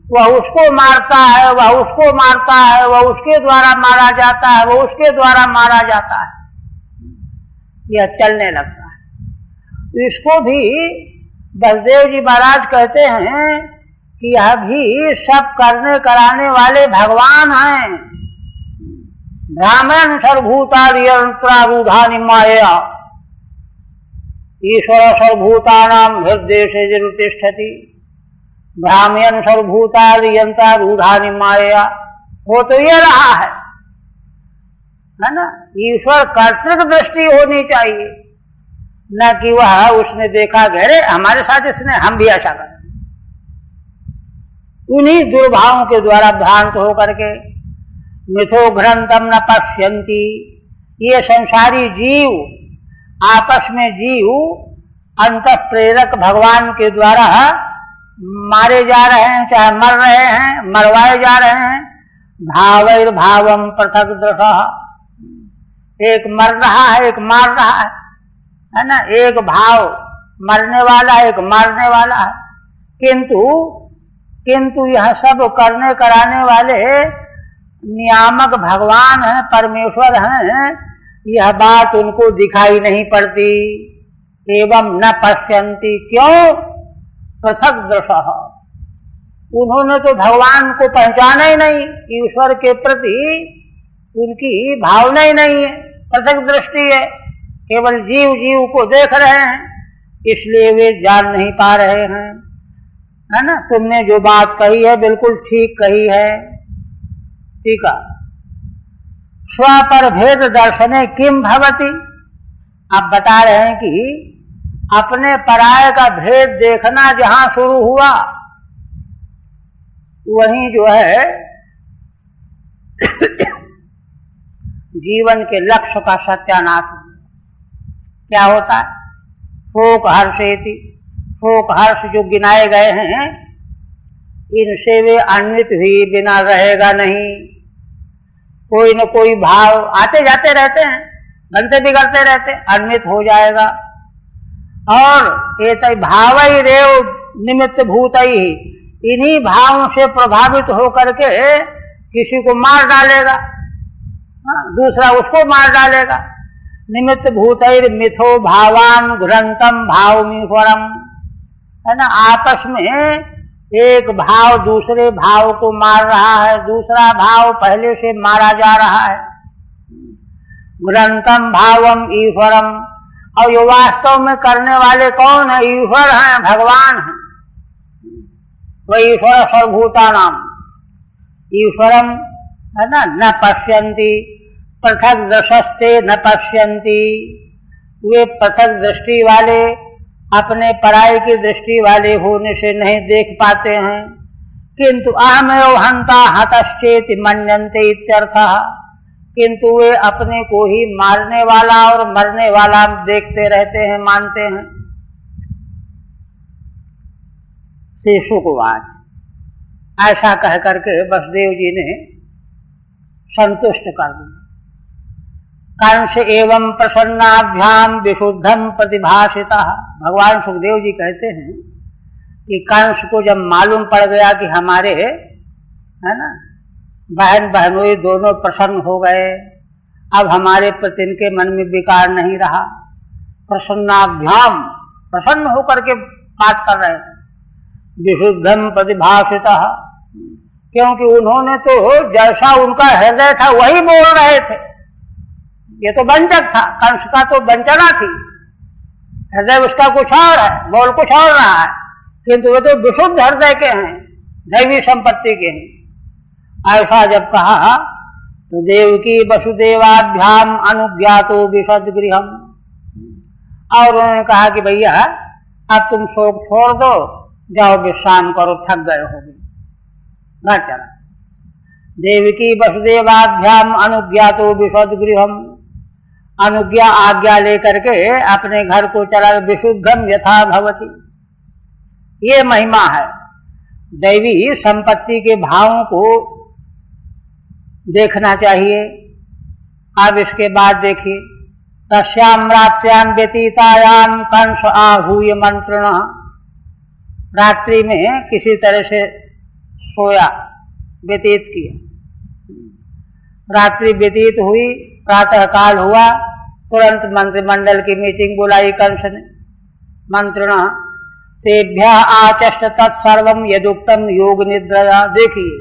वह उसको मारता है, वह उसको मारता है, वह उसके द्वारा मारा जाता है, वह उसके द्वारा मारा जाता है, यह चलने लगता है। इसको भी बसदेव जी महाराज कहते हैं कि यह भी सब करने कराने वाले भगवान हैं। ब्राह्मण सर्वभूतादियंत्रारूढ़ानि मायया ईश्वर सर्वभूतानां हृदय से तिष्ठति। ब्राह्मण सर्वभूतादियंत्रारूढ़ानि मायया, वो तो ये रहा है ना। ईश्वर कर्तृक दृष्टि होनी चाहिए, न कि वह उसने देखा गहरे हमारे साथ इसने, हम भी ऐसा करें। उन्हीं दुर्भावों के द्वारा भ्रांत होकर के मिथो घ्रंतम न पश्यन्ति, ये संसारी जीव आपस में जीव अंतः प्रेरक भगवान के द्वारा मारे जा रहे हैं, चाहे मर रहे हैं, मरवाए जा रहे हैं। भावैर भावम पृथक दृढ़, एक मर रहा है, एक मार रहा है ना। एक भाव मरने वाला है, एक मारने वाला है। किंतु यह सब करने कराने वाले नियामक भगवान हैं, परमेश्वर हैं, यह बात उनको दिखाई नहीं पड़ती। एवं न पश्यन्ति, क्यों? पृथक दृशः, उन्होंने तो भगवान को पहचाना ही नहीं, ईश्वर के प्रति उनकी भावना ही नहीं है, पृथक दृष्टि है, केवल जीव जीव को देख रहे हैं, इसलिए वे जान नहीं पा रहे हैं, है ना। तुमने जो बात कही है बिल्कुल ठीक कही है। ठीक है, स्वपर भेद दर्शने किम भवति, आप बता रहे हैं कि अपने पराये का भेद देखना जहां शुरू हुआ वहीं जो है जीवन के लक्ष्य का सत्यानाश क्या होता है। शोक हर्षेति, शोक हर्ष जो गिनाए गए हैं, इनसे वे अन्वित हुई बिना रहेगा नहीं। कोई न कोई भाव आते जाते रहते हैं, बनते बिगड़ते रहते, अन्वित हो जाएगा। और एतै भावै रेव निमित्त भूतै, इन्हीं भावों से प्रभावित होकर के किसी को मार डालेगा, दूसरा उसको मार डालेगा। निमित्त भूतैर मिथो भावान घ्रंतम भावमीश्वरम, है ना। आपस में एक भाव दूसरे भाव को मार रहा है, दूसरा भाव पहले से मारा जा रहा है। घ्रंतम भावम ईश्वरम, और ये वास्तव में करने वाले कौन है? ईश्वर हैं, भगवान हैं। वह ईश्वर सर्वभूतानाम, ईश्वरम, है ना। न पश्यन्ति पृथक दृष्टे न पश्यन्ति, वे पृथक दृष्टि वाले, अपने पराये की दृष्टि वाले होने से नहीं देख पाते हैं। किंतु अहमेव हंता हतश्चेति मन्यन्ते इत्यर्थः, किंतु वे अपने को ही मारने वाला और मरने वाला देखते रहते हैं, मानते हैं। शेषुकवाच, ऐसा कह करके वसुदेव जी ने संतुष्ट कर दिया। कंस एवं प्रसन्नाभ्याम विशुद्धम प्रतिभाषिता, भगवान सुखदेव जी कहते हैं कि कंस को जब मालूम पड़ गया कि हमारे, है ना, बहन बहनोई दोनों प्रसन्न हो गए, अब हमारे प्रति इनके मन में विकार नहीं रहा। प्रसन्नाभ्याम, प्रसन्न होकर के बात कर रहे हैं। विशुद्धम प्रतिभाषिता, क्योंकि उन्होंने तो जैसा उनका हृदय था वही बोल रहे थे। ये तो वंचक था, कंस का तो वंचना थी, हृदय उसका कुछ और है, बोल कुछ और रहा है, किंतु वे तो विशुद्ध हृदय के हैं, दैवी संपत्ति के हैं। ऐसा जब कहा तो देवकी वसुदेवाभ्याम अनुज्ञातो विशद गृहम, और उन्होंने कहा कि भैया अब तुम शोक छोड़ दो, जाओ विश्राम करो, थक गए होगे, घर चला। देवकी वसुदेवाभ्याम अनुज्ञातो विशद गृहम, अनुज्ञा आज्ञा लेकर के अपने घर को चला। विशुद्धम यथा भवति, ये महिमा है। दैवी संपत्ति के भावों को देखना चाहिए। अब इसके बाद देखिए, तस्याम रात्र्याम व्यतीतायाम कंस आहूय मंत्रणः, रात्रि में किसी तरह से सोया, व्यतीत किया। रात्रि व्यतीत हुई, प्रातः काल हुआ, तुरंत मंत्रिमंडल की मीटिंग बुलाई कंस ने। मंत्रिणा तेभ्य आचष्ट तत्सर्वम यदुक्तम योग निद्रा। देखिए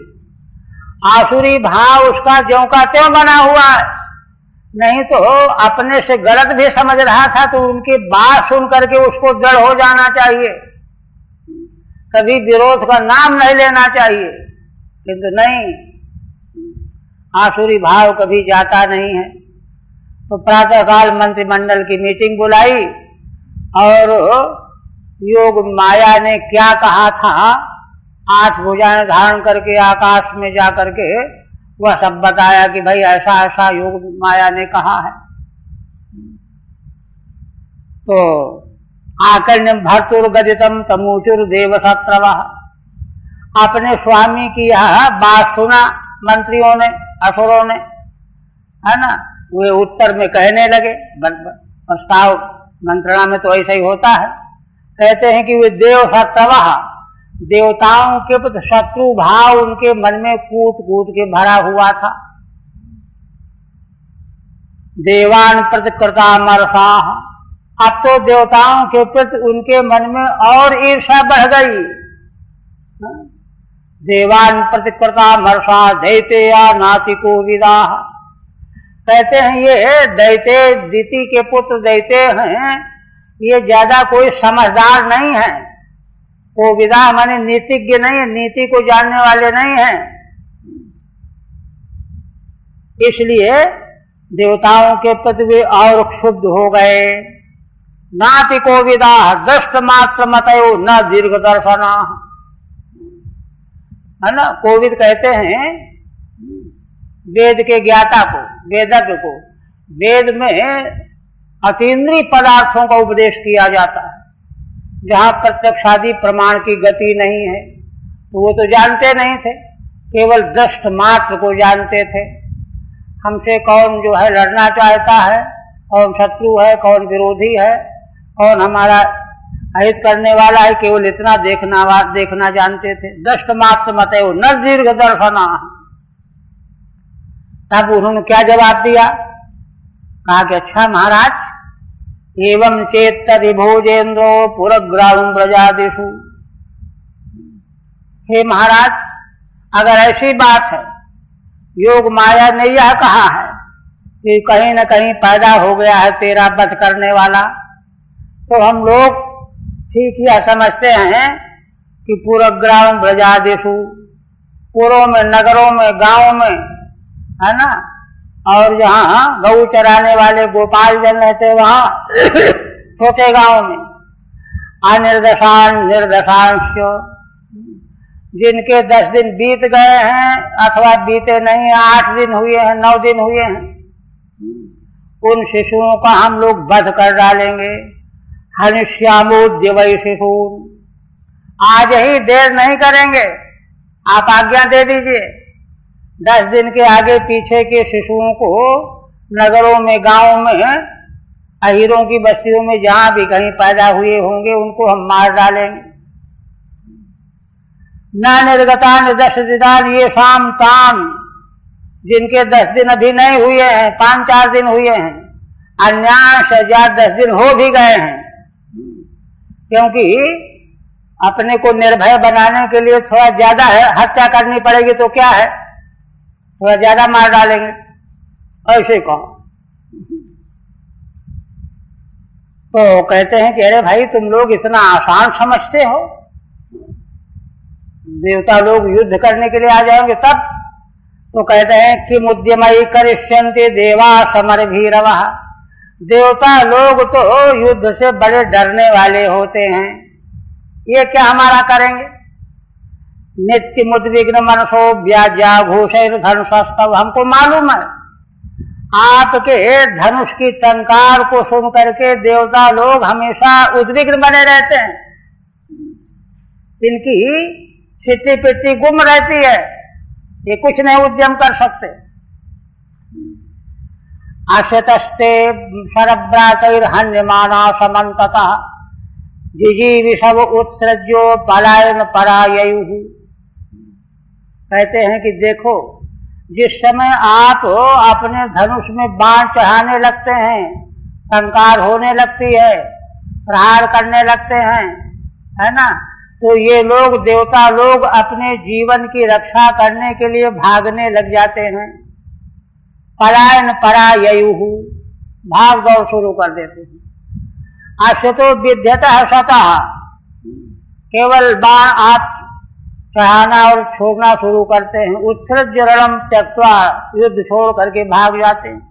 आसुरी भाव उसका ज्यों का त्यों बना हुआ है, नहीं तो अपने से गलत भी समझ रहा था तो उनकी बात सुन करके उसको दृढ़ हो जाना चाहिए, कभी विरोध का नाम नहीं लेना चाहिए, किंतु नहीं, आसुरी भाव कभी जाता नहीं है। तो प्रातःकाल मंत्रिमंडल की मीटिंग बुलाई और योग माया ने क्या कहा था, 8 भुजाएं धारण करके आकाश में जा करके वह सब बताया कि भाई ऐसा ऐसा योग माया ने कहा है। तो आकर्ण्य भर्तुर्गदितम तमूचुर देव शत्रव, अपने स्वामी की यह बात सुना मंत्रियों ने, असुरों ने, है ना, वे उत्तर में कहने लगे, प्रस्ताव मंत्रणा में तो ऐसा ही होता है, कहते हैं कि वे देव शत्रव, देवताओं के प्रति शत्रु भाव उनके मन में कूट कूट के भरा हुआ था। देवान प्रतिकृता मर्षा, अब तो देवताओं के प्रति उनके मन में और ईर्ष्या बढ़ गई। देवान प्रतिकृता मर्षा दैतेया नातिको विदा, कहते हैं ये दैते, दिति के पुत्र दैते हैं, ये ज्यादा कोई समझदार नहीं है, को विदा माने नीतिज्ञ नहीं है, नीति को जानने वाले नहीं हैं, इसलिए देवताओं के प्रति वे और क्षुब्ध हो गए। नाति को विदा दृष्ट मात्र मतयो न दीर्घ दर्शना, है ना, कोविद कहते हैं वेद के ज्ञाता को, वेदज्ञ को, वेद में अतीन्द्रिय पदार्थों का उपदेश किया जाता है, जहाँ प्रत्यक्षादि प्रमाण की गति नहीं है, तो वो तो जानते नहीं थे, केवल दृष्ट मात्र को जानते थे। हमसे कौन जो है लड़ना चाहता है, कौन शत्रु है, कौन विरोधी है, कौन हमारा अहित करने वाला है, केवल इतना देखना जानते थे। दृष्ट मात्र मतयो न दीर्घ दर्शना। तब उन्होंने क्या जवाब दिया, कहा कि अच्छा महाराज, एवं चेत तदिभोजेन्द्रो पुरग्राम ब्रजादिषु, हे महाराज अगर ऐसी बात है, योग माया ने यह कहा है कि कहीं न कहीं पैदा हो गया है तेरा वध करने वाला, तो हम लोग ठीक यह समझते हैं कि पुरग्राम ब्रजादिषु, पुरों में, नगरों में, गांवों में, है ना, और जहाँ गऊ चराने वाले गोपाल जन रहते वहां छोटे गांव में, अनिर्दशान निर्दशांश, जिनके 10 दिन बीत गए हैं अथवा बीते नहीं, 8 दिन हुए हैं, 9 दिन हुए हैं, उन शिशुओं का हम लोग वध कर डालेंगे। हनिष्यामोद्य वै शिशून, आज ही देर नहीं करेंगे, आप आज्ञा दे दीजिए, 10 दिन के आगे पीछे के शिशुओं को नगरों में, गांवों में, अहीरों की बस्तियों में जहां भी कहीं पैदा हुए होंगे उनको हम मार डालेंगे। न निर्गतान 10 दिनान ये शाम ताम, जिनके 10 दिन अभी नहीं हुए हैं, 5-4 दिन हुए हैं, अन्यांश 10 दिन हो भी गए हैं, क्योंकि अपने को निर्भय बनाने के लिए थोड़ा ज्यादा हत्या करनी पड़ेगी, तो क्या है, थोड़ा ज्यादा मार डालेंगे, ऐसे कहो। तो कहते हैं कि अरे भाई तुम लोग इतना आसान समझते हो, देवता लोग युद्ध करने के लिए आ जाएंगे तब। तो कहते हैं कि मुद्यमयी करिष्यन्ति देवा समर भीरवः, देवता लोग तो युद्ध से बड़े डरने वाले होते हैं, ये क्या हमारा करेंगे। नित्य मुद्विग्न मनसो व्याज्या घोषैर धनुषस्तव, हमको मालूम है आपके धनुष की टंकार को सुन करके देवता लोग हमेशा उद्विग्न बने रहते हैं, इनकी सिट्टी पिट्टी गुम रहती है, ये कुछ नहीं उद्यम कर सकते। आशतस्ते शरभ्रातैर्हन्यमाना समन्ततः जिजीविषव उत्सृज्यो पलायन पराययुः, कहते हैं कि देखो, जिस समय आप अपने धनुष में बाण चढ़ाने लगते हैं, टंकार होने लगती है, प्रहार करने लगते हैं, है ना, तो ये लोग, देवता लोग अपने जीवन की रक्षा करने के लिए भागने लग जाते हैं। पलायन पराययुः, भाग दौड़ शुरू कर देते हैं। अश्वतो विद्यतः शतः, केवल बाण आप चढ़ाना और छोड़ना शुरू करते हैं। उत्सृज्य रणम त्यक्त्वा, युद्ध छोड़ करके भाग जाते हैं।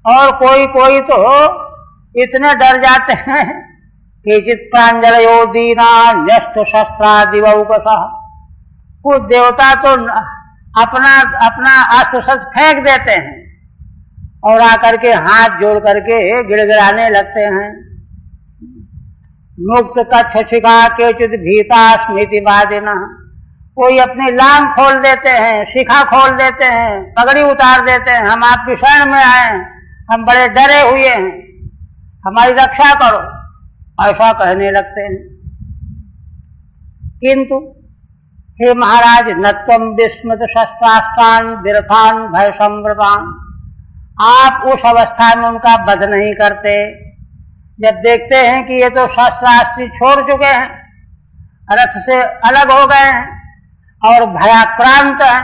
और कोई कोई तो इतने डर जाते हैं कि चित्रांजलयो दीना न्यस्त शस्त्रादिवौकसः, कुछ देवता तो अपना अपना अस्त्र शस्त्र फेंक देते हैं और आकर के हाथ जोड़ करके गिड़गिड़ाने लगते हैं। मुक्त कच्छ शिखा केचित भीता स्मृति वादिना, कोई अपनी लांग खोल देते हैं, शिखा खोल देते हैं, पगड़ी उतार देते हैं, हम आपकी शरण में आए हैं, हम बड़े डरे हुए हैं, हमारी रक्षा करो, ऐसा कहने लगते हैं। किंतु हे महाराज, न त्वं विस्मृत शस्त्रास्त्रान विरथान भय संवृतान, आप उस अवस्था में उनका वध नहीं करते। जब देखते हैं कि ये तो शस्त्रास्त्र छोड़ चुके हैं, रथ से अलग हो गए हैं और भयाक्रांत हैं,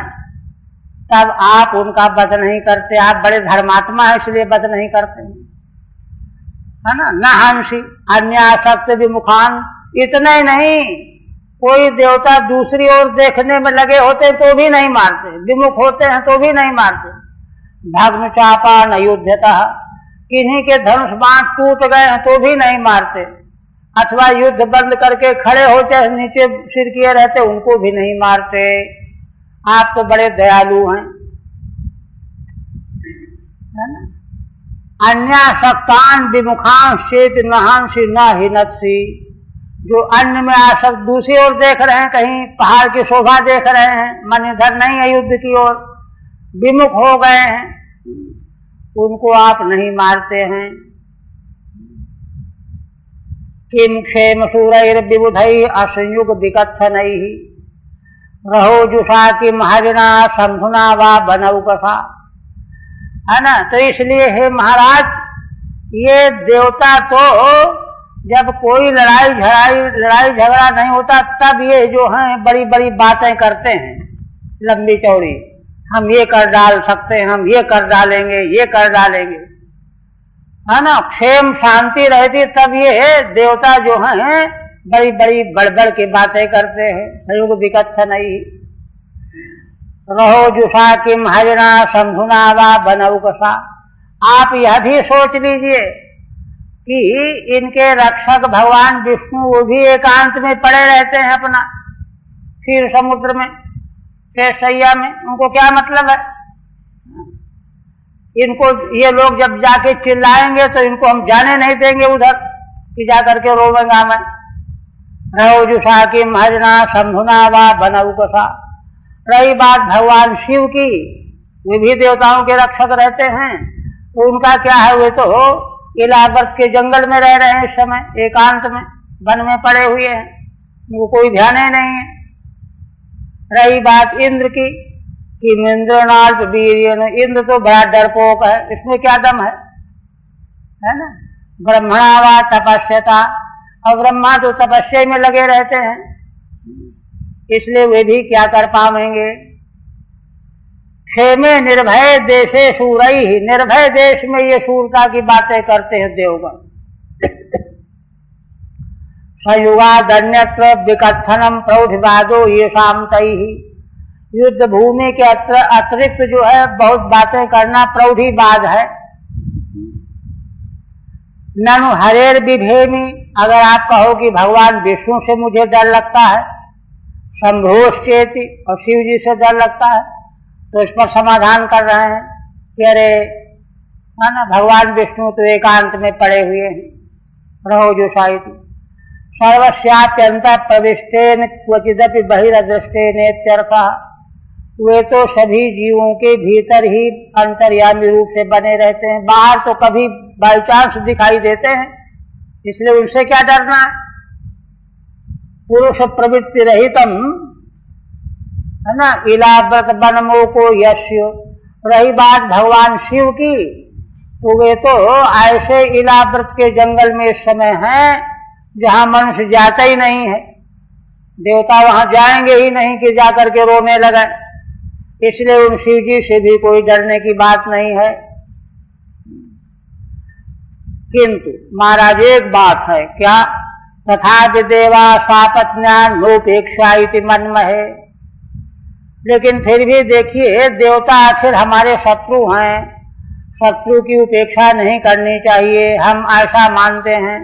तब आप उनका वध नहीं करते। आप बड़े धर्मात्मा हैं, इसलिए वध नहीं करते, है ना। न हंसी अन्यासक्त विमुखान, इतना ही नहीं, कोई देवता दूसरी ओर देखने में लगे होते तो भी नहीं मारते, विमुख होते हैं तो भी नहीं मारते। भग्न चापा न युद्धतः, किन्हीं के धनुष बाण टूट गए हैं तो भी नहीं मारते, अथवा युद्ध बंद करके खड़े होते नीचे सिर किए रहते, उनको भी नहीं मारते। आप तो बड़े दयालु हैं, है ना। अन्यासक्तान विमुखान चेत नहंसी न हिनत्सी, जो अन्य में आसक्त दूसरी ओर देख रहे हैं, कहीं पहाड़ की शोभा देख रहे हैं, मन इधर नहीं है युद्ध की ओर, विमुख हो गए हैं, उनको आप नहीं मारते हैं। किम क्षेम सूरैर विबुधैः असंयुग विकथनैः, रहो जुषा किम हरिणा शंभुना वा बनौकसा, है ना। तो इसलिए हे महाराज, ये देवता तो जब कोई लड़ाई झगड़ा नहीं होता, तब ये जो हैं बड़ी बड़ी बातें करते हैं, लंबी चौड़ी, हम ये कर डाल सकते हैं, हम ये कर डालेंगे, ये कर डालेंगे, है ना। क्षेम शांति रहती तब ये देवता जो हैं बड़ी बड़ी बड़बड़ की बातें करते हैं। संयुग विकथ नहीं, रहो जुषा किम हरिणा शंभुना वा बनौकसा। आप यह भी सोच लीजिए कि इनके रक्षक भगवान विष्णु, वो भी एकांत में पड़े रहते हैं अपना क्षीर समुद्र में, केसैया में, उनको क्या मतलब है। इनको ये लोग जब जाके चिल्लाएंगे तो इनको हम जाने नहीं देंगे उधर कि जाकर के रोवेंगा मैं। रहो जुषा किम हरिणा शंभुना वा बनौकसा। रही बात भगवान शिव की, वे भी देवताओं के रक्षक रहते हैं, तो उनका क्या है, वे तो इलाहाबाद के जंगल में रह रहे हैं इस समय, एकांत में वन में पड़े हुए हैं, उनको कोई ध्यान ही नहीं है। रही बात इंद्र की कि इंद्रनाल्प वीर्येन, इंद्र तो बड़ा डरपोक है, इसमें क्या दम है ना। ब्रह्मणा वा तपस्यता, और ब्रह्मा तो तपस्या में लगे रहते हैं, इसलिए वे भी क्या कर पाएंगे। क्षेमे निर्भय देशे शूरैः, निर्भय देश में ये शूरता की बातें करते हैं देवगण। संयुगादन्यत्र विकथनम प्रौढ़वादो येषां तैः, युद्ध भूमि के अतिरिक्त जो है बहुत बातें करना प्रौढ़ीवाद है। ननु हरेर विभेमी, अगर आप कहो कि भगवान विष्णु से मुझे डर लगता है, शंभोश्चेति, और शिव जी से डर लगता है, तो इस पर समाधान कर रहे हैं कि अरे है ना, भगवान विष्णु तो एकांत में पड़े हुए हैं। रहो जुषाइति सर्वस्यात्यंत प्रविष्टेन क्वचिदपि बहिरदृष्टेनेत्यर्थः, वे तो सभी जीवों के भीतर ही अंतर्यामी रूप से बने रहते हैं, बाहर तो कभी बाई चांस दिखाई देते हैं, इसलिए उनसे क्या डरना है। पुरुष प्रवृत्ति रहितम, है ना। इलाव्रत बनमो को यश्य। रही बात भगवान शिव की, तो वे तो ऐसे इलाव्रत के जंगल में इस समय हैं जहां मनुष्य जाता ही नहीं है। देवता वहां जाएंगे ही नहीं कि जाकर के रोने लगे, इसलिए उन शिव जी से भी कोई डरने की बात नहीं है। किंतु महाराज एक बात है, क्या? तथा देवा सापत्न्यान नोपेक्षा इति मन्महे। लेकिन फिर भी देखिए, देवता आखिर हमारे शत्रु हैं, शत्रु की उपेक्षा नहीं करनी चाहिए, हम ऐसा मानते हैं।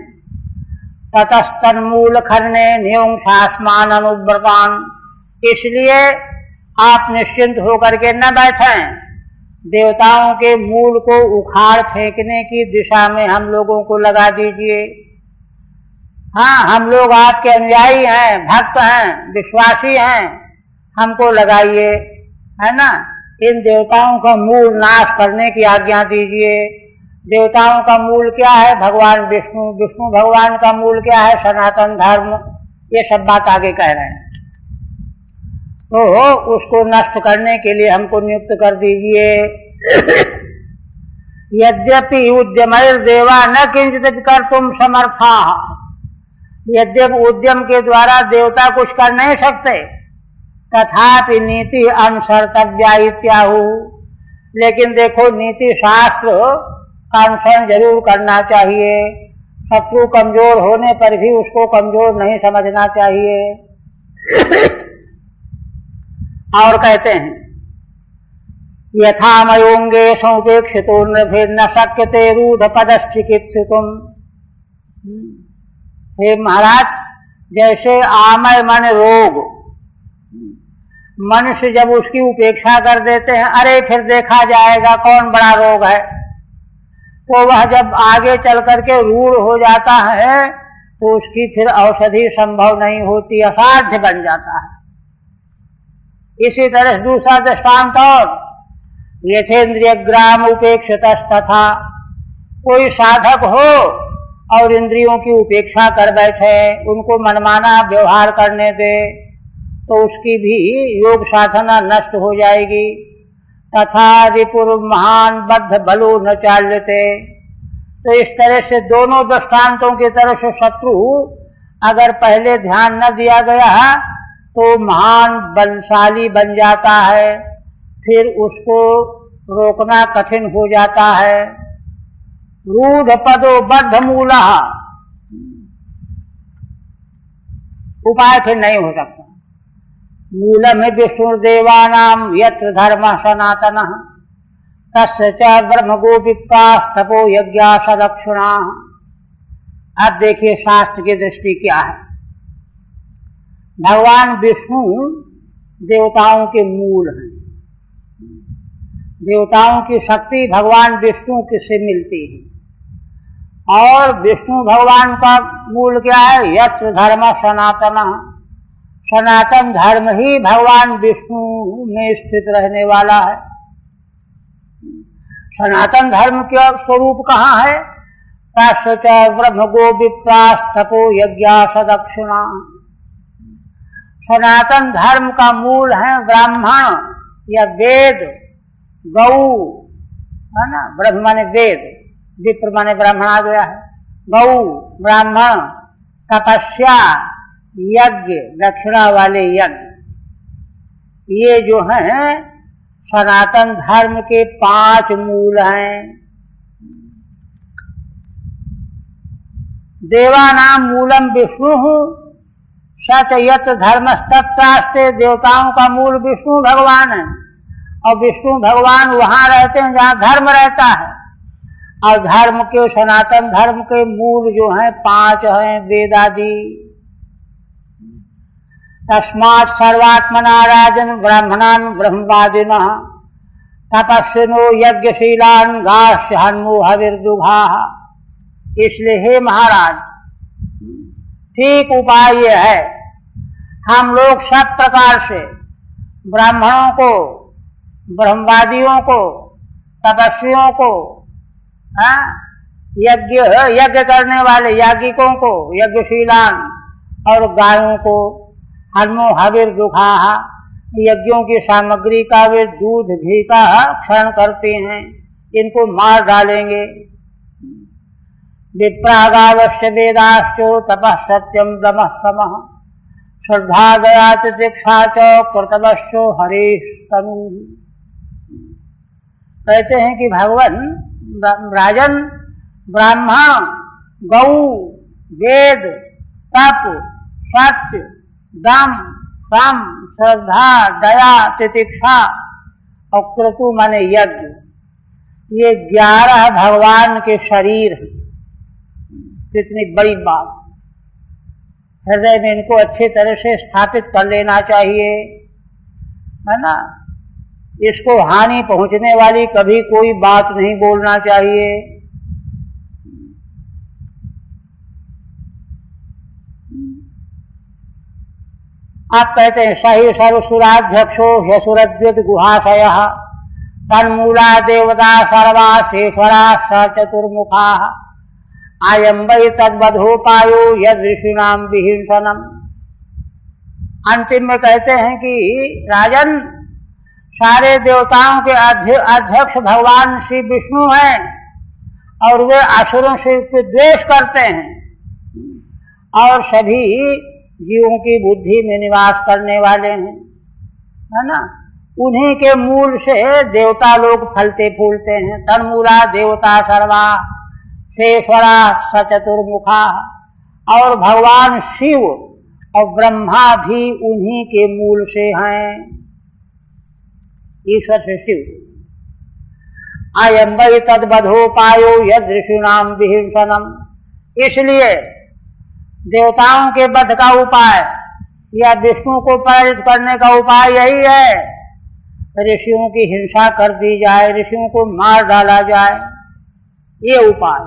ततस्तन्मूल खन्ने न्यूंसास्मान अनुव्रतान। इसलिए आप निश्चिंत होकर के न बैठें, देवताओं के मूल को उखाड़ फेंकने की दिशा में हम लोगों को लगा दीजिए। हाँ, हम लोग आपके अनुयायी हैं, भक्त हैं, विश्वासी हैं, हमको लगाइए, है ना। इन देवताओं का मूल नाश करने की आज्ञा दीजिए। देवताओं का मूल क्या है? भगवान विष्णु। विष्णु भगवान का मूल क्या है? सनातन धर्म। ये सब बात आगे कह रहे हैं, तो उसको नष्ट करने के लिए हमको नियुक्त कर दीजिए। यद्यपि उद्यमैर देवा न किंचित कर्तुम समर्था। यद्यपि उद्यम के द्वारा देवता कुछ कर नहीं सकते, तथापि नीति अनुसर्तव्या इत्याहु। लेकिन देखो, नीति शास्त्र का अनुसरण जरूर करना चाहिए। शत्रु कमजोर होने पर भी उसको कमजोर नहीं समझना चाहिए। और कहते हैं, यथा मयोंगे सौपेक्षितो न शक्यते रूढ़ पदश्चिकित्सितुम। हे महाराज, जैसे आमय मन रोग, मनुष्य जब उसकी उपेक्षा कर देते हैं, अरे फिर देखा जाएगा कौन बड़ा रोग है, तो वह जब आगे चल करके रूढ़ हो जाता है तो उसकी फिर औषधि संभव नहीं होती, असाध्य बन जाता है। इसी तरह दूसरा दृष्टांत और, यथेन्द्रिय ग्राम उपेक्षितस्तथा। कोई साधक हो और इंद्रियों की उपेक्षा कर बैठे, उनको मनमाना व्यवहार करने दे, तो उसकी भी योग साधना नष्ट हो जाएगी। तथा रिपुर महान बद्ध बलो न चाल्यते। तो इस तरह से दोनों दृष्टांतों की तरफ से शत्रु अगर पहले ध्यान न दिया गया तो महान बलशाली बन जाता है, फिर उसको रोकना कठिन हो जाता है। रूढ़ पदो बद्ध मूला, उपाय फिर नहीं हो सकता। मूलम विष्णुर्देवानां यत्र धर्मः सनातनः तस्य च ब्रह्म गोपिकास्तपो यज्ञा सदक्षिणाः। अब देखिए शास्त्र की दृष्टि क्या है। भगवान विष्णु देवताओं के मूल हैं। देवताओं की शक्ति भगवान विष्णु से मिलती है। और विष्णु भगवान का मूल क्या है? यत्र धर्म सनातनः। सनातन धर्म ही भगवान विष्णु में स्थित रहने वाला है। सनातन धर्म का स्वरूप कहाँ है? तस्य ब्रह्म गो विप्रास्तपो यज्ञा सदक्षिणा। सनातन धर्म का मूल है ब्राह्मण या वेद, गौ, है ना। ब्रह्म माने वेद, विप्र माने ब्राह्मण आ गया है। गौ ब्राह्मण, तपस्या यज्ञ, दक्षिणा वाले यज्ञ, ये जो हैं सनातन धर्म के 5 मूल हैं। देवानाम मूलम विष्णु सच यत धर्मस्तत्रास्ते। देवताओं का मूल विष्णु भगवान है, और विष्णु भगवान वहां रहते हैं जहां धर्म रहता है। और धर्म के, सनातन धर्म के मूल जो हैं 5 हैं वेदादि। तस्मात् सर्वात्मना राजन ब्राह्मणान ब्रह्मवादिनः तपस्विनो यज्ञशीलान गास्य हन्मो हविर्दुघाः। इसलिए हे महाराज, ठीक उपाय ये है, हम लोग सब प्रकार से ब्राह्मणों को, ब्रह्मवादियों को, तपस्वियों को, यज्ञ करने वाले याज्ञिकों को, यज्ञशीलान, और गायों को, हन्मो हविर दुखाहा, यज्ञों की सामग्री का वे दूध घी का क्षरण करते हैं, इनको मार डालेंगे। विप्रागावश्य वेदाश्चो तपः सत्यम दमः समः श्रद्धा दया तितिक्षा च कर्तव्यो हरीश तनु। कहते हैं कि भगवान राजन ब्राह्मण, गौ, वेद, तप, सत्य, दम, सम, श्रद्धा, दया, तितिक्षा और क्रतु माने यज्ञ, ये 11 भगवान के शरीर हैं। कितनी बड़ी बात। हृदय में इनको अच्छी तरह से स्थापित कर लेना चाहिए, है ना। इसको हानि पहुंचने वाली कभी कोई बात नहीं बोलना चाहिए। आप कहते हैं सही सर्वसुराध्यक्षो ह्यसुरद्युत गुहाशय तन्मूला देवता सर्वा शेषरा स चतुर्मुखा आयं वै तद्वधोपायो यद ऋषिणाम विहिंसनम। अंतिम में कहते हैं कि राजन, सारे देवताओं के अध्यक्ष भगवान श्री विष्णु हैं और वे असुरों से द्वेष करते हैं और सभी जीवों की बुद्धि में निवास करने वाले हैं, है ना। उन्हीं के मूल से देवता लोग फलते फूलते हैं। तन्मूला देवता सर्वा शेषरा सचतुर्मुखा, और भगवान शिव और ब्रह्मा भी उन्हीं के मूल से हैं, ईश्वर से शिव। आयं वै तद्वधोपायो यद ऋषिणाम विहिंसनम। इसलिए देवताओं के वध का उपाय या विष्णु को पराजित करने का उपाय यही है, ऋषियों की हिंसा कर दी जाए, ऋषियों को मार डाला जाए, ये उपाय।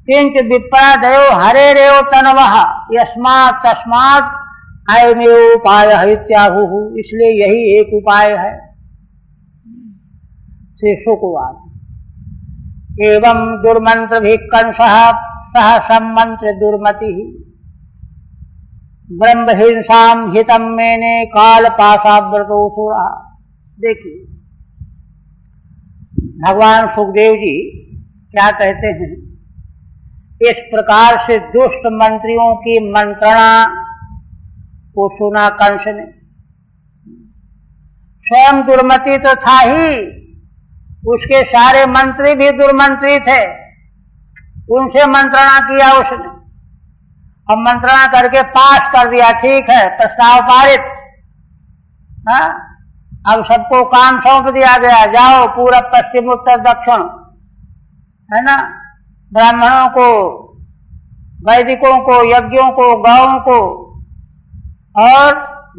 किंच विप्रादयो हरे रेव तनवः यस्मात् तस्मात् अयमेव उपायः इत्याहुः। इसलिए यही एक उपाय है। श्री शुकवाच एवं दुर्मंत्रभिः कंसः सह सम्मंत्र दुर्मतिः ब्रह्महिंसां हितं मेने कालपाशाव्रतोऽसुरः। देखिए भगवान सुखदेव जी क्या कहते हैं, इस प्रकार से दुष्ट मंत्रियों की मंत्रणा को सुना कंस ने। स्वयं दुर्मति तो था ही, उसके सारे मंत्री भी दुर्मंत्री थे, उनसे मंत्रणा किया उसने और मंत्रणा करके पास कर दिया। ठीक है, प्रस्ताव पारित। हाँ, अब सबको काम सौंप दिया गया, जाओ पूरब पश्चिम उत्तर दक्षिण, है ना। ब्राह्मणों को, वैदिकों को, यज्ञों को, गौओं को और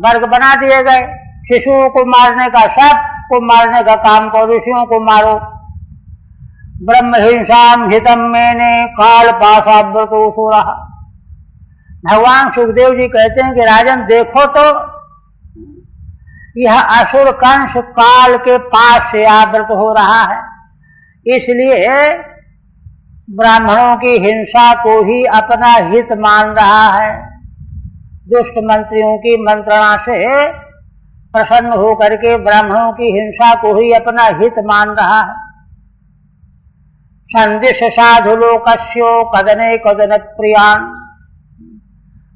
वर्ग बना दिए गए। शिशुओं को मारने का, सबको मारने का काम करो, ऋषियों को मारो। ब्रह्महिंसां हितं मेने कालपाशाव्रतोऽसुरः। भगवान सुखदेव जी कहते हैं कि राजन देखो तो यह असुर कंस काल के पास से आवृत हो रहा है, इसलिए ब्राह्मणों की हिंसा को ही अपना हित मान रहा है। दुष्ट मंत्रियों की मंत्रणा से प्रसन्न होकर के ब्राह्मणों की हिंसा को ही अपना हित मान रहा है। संदिश साधु लोकस्यो कदने कदन प्रियान।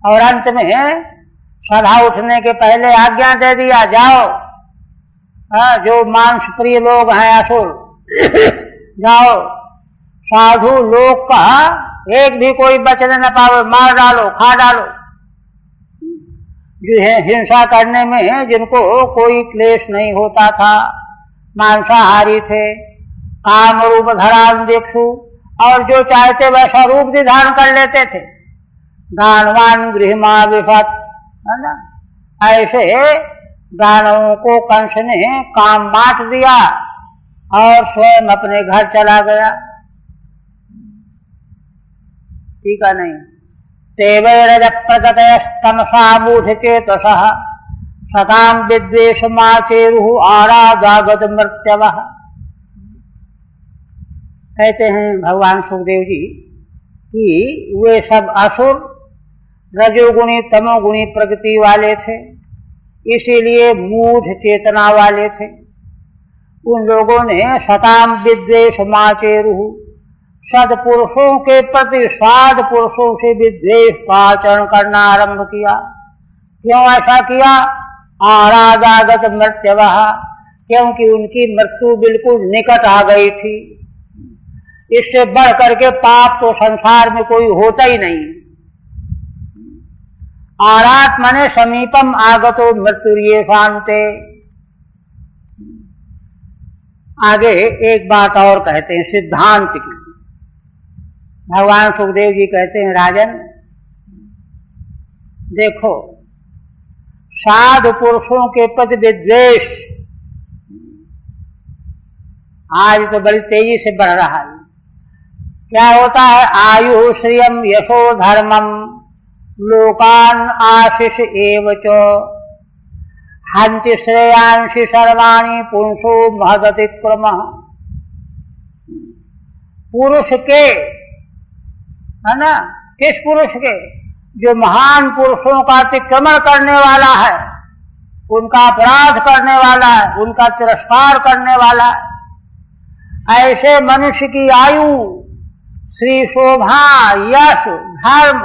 और अंत में सभा उठने के पहले आज्ञा दे दिया, जाओ जो मांस प्रिय लोग हैं असुर, जाओ साधु लोग का एक भी कोई बचने न पावे, मार डालो, खा डालो। जो है हिंसा करने में जिनको कोई क्लेश नहीं होता था, मांसाहारी थे, काम रूप धरान दिक्षु, और जो चाहते वैसा रूप भी धारण कर लेते थे। दानवान गृहमा विफत, है ना। ऐसे दानवों को कंस ने काम बांट दिया और स्वयं अपने घर चला गया। ठीक है नहीं। तेवैरज प्रगतस्तमसा मूढ़ चेतसः सताम विद्वेषमाचेरुः आरागागत मृत्यवः। कहते हैं भगवान सुखदेव जी कि वे सब असुर रजोगुणी तमोगुणी प्रकृति वाले थे। इसीलिए मूढ़ चेतना वाले थे। उन लोगों ने सताम विद्वेष माचेरुहु, सदपुरुषों के प्रति साध पुरुषों से विद्वेष का आचरण करना आरंभ किया। क्यों ऐसा किया? आरागागत मृत्युवः, क्योंकि उनकी मृत्यु बिल्कुल निकट आ गई थी। इससे बढ़ करके पाप तो संसार में कोई होता ही नहीं। आरात माने समीपम आगतो मृत्युर्ये शांते। आगे एक बात और कहते हैं सिद्धांत की। भगवान सुखदेव जी कहते हैं, राजन देखो, साधु पुरुषों के प्रति विद्वेष आज तो बड़ी तेजी से बढ़ रहा है। क्या होता है? आयु श्रियम यशो धर्मम लोकान आशीष एव च हन्ति श्रेयांसि सर्वाणि पुंसो महदतिक्रमः। पुरुष के, है ना, किस पुरुष के? जो महान पुरुषों का अतिक्रमण करने वाला है, उनका अपराध करने वाला है, उनका तिरस्कार करने वाला है। ऐसे मनुष्य की आयु, श्री, शोभा, यश, धर्म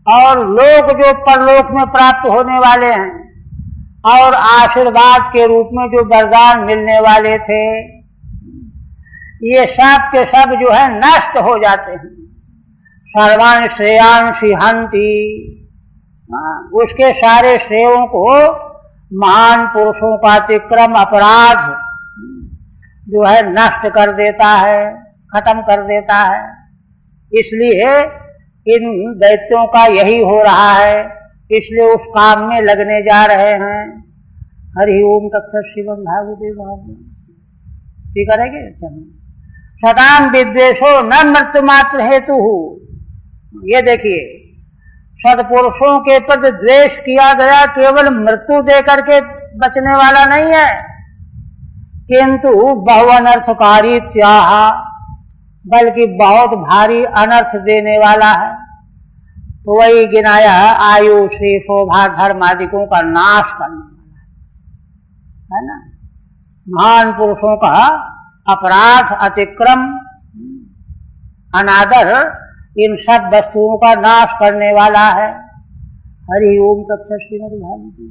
और लोक जो परलोक में प्राप्त होने वाले हैं और आशीर्वाद के रूप में जो वरदान मिलने वाले थे, ये सब के सब जो है नष्ट हो जाते हैं। सर्वान श्रेयांसि हन्ति, उसके सारे श्रेयों को महान पुरुषों का अतिक्रम अपराध जो है नष्ट कर देता है, खत्म कर देता है। इसलिए इन दैत्यों का यही हो रहा है, इसलिए उस काम में लगने जा रहे हैं। हरि ओम तत्सत् श्रीमद् भागवते महापुराणे। ठीक करेंगे? सताम विद्वेषो न मृत्यु मात्र हेतु। ये देखिए, सत्पुरुषों के प्रति द्वेष किया गया केवल मृत्यु दे करके बचने वाला नहीं है, किंतु बहु अनर्थकारी त्याह, बल्कि बहुत भारी अनर्थ देने वाला है। तो वही गिनाया, आयु श्री शोभा धर्म आदिकों का नाश करने वाला है ना। महान पुरुषों का अपराध, अतिक्रम, अनादर, इन सब वस्तुओं का नाश करने वाला है। हरि ओम तत्सत् श्रीमद् भागवते।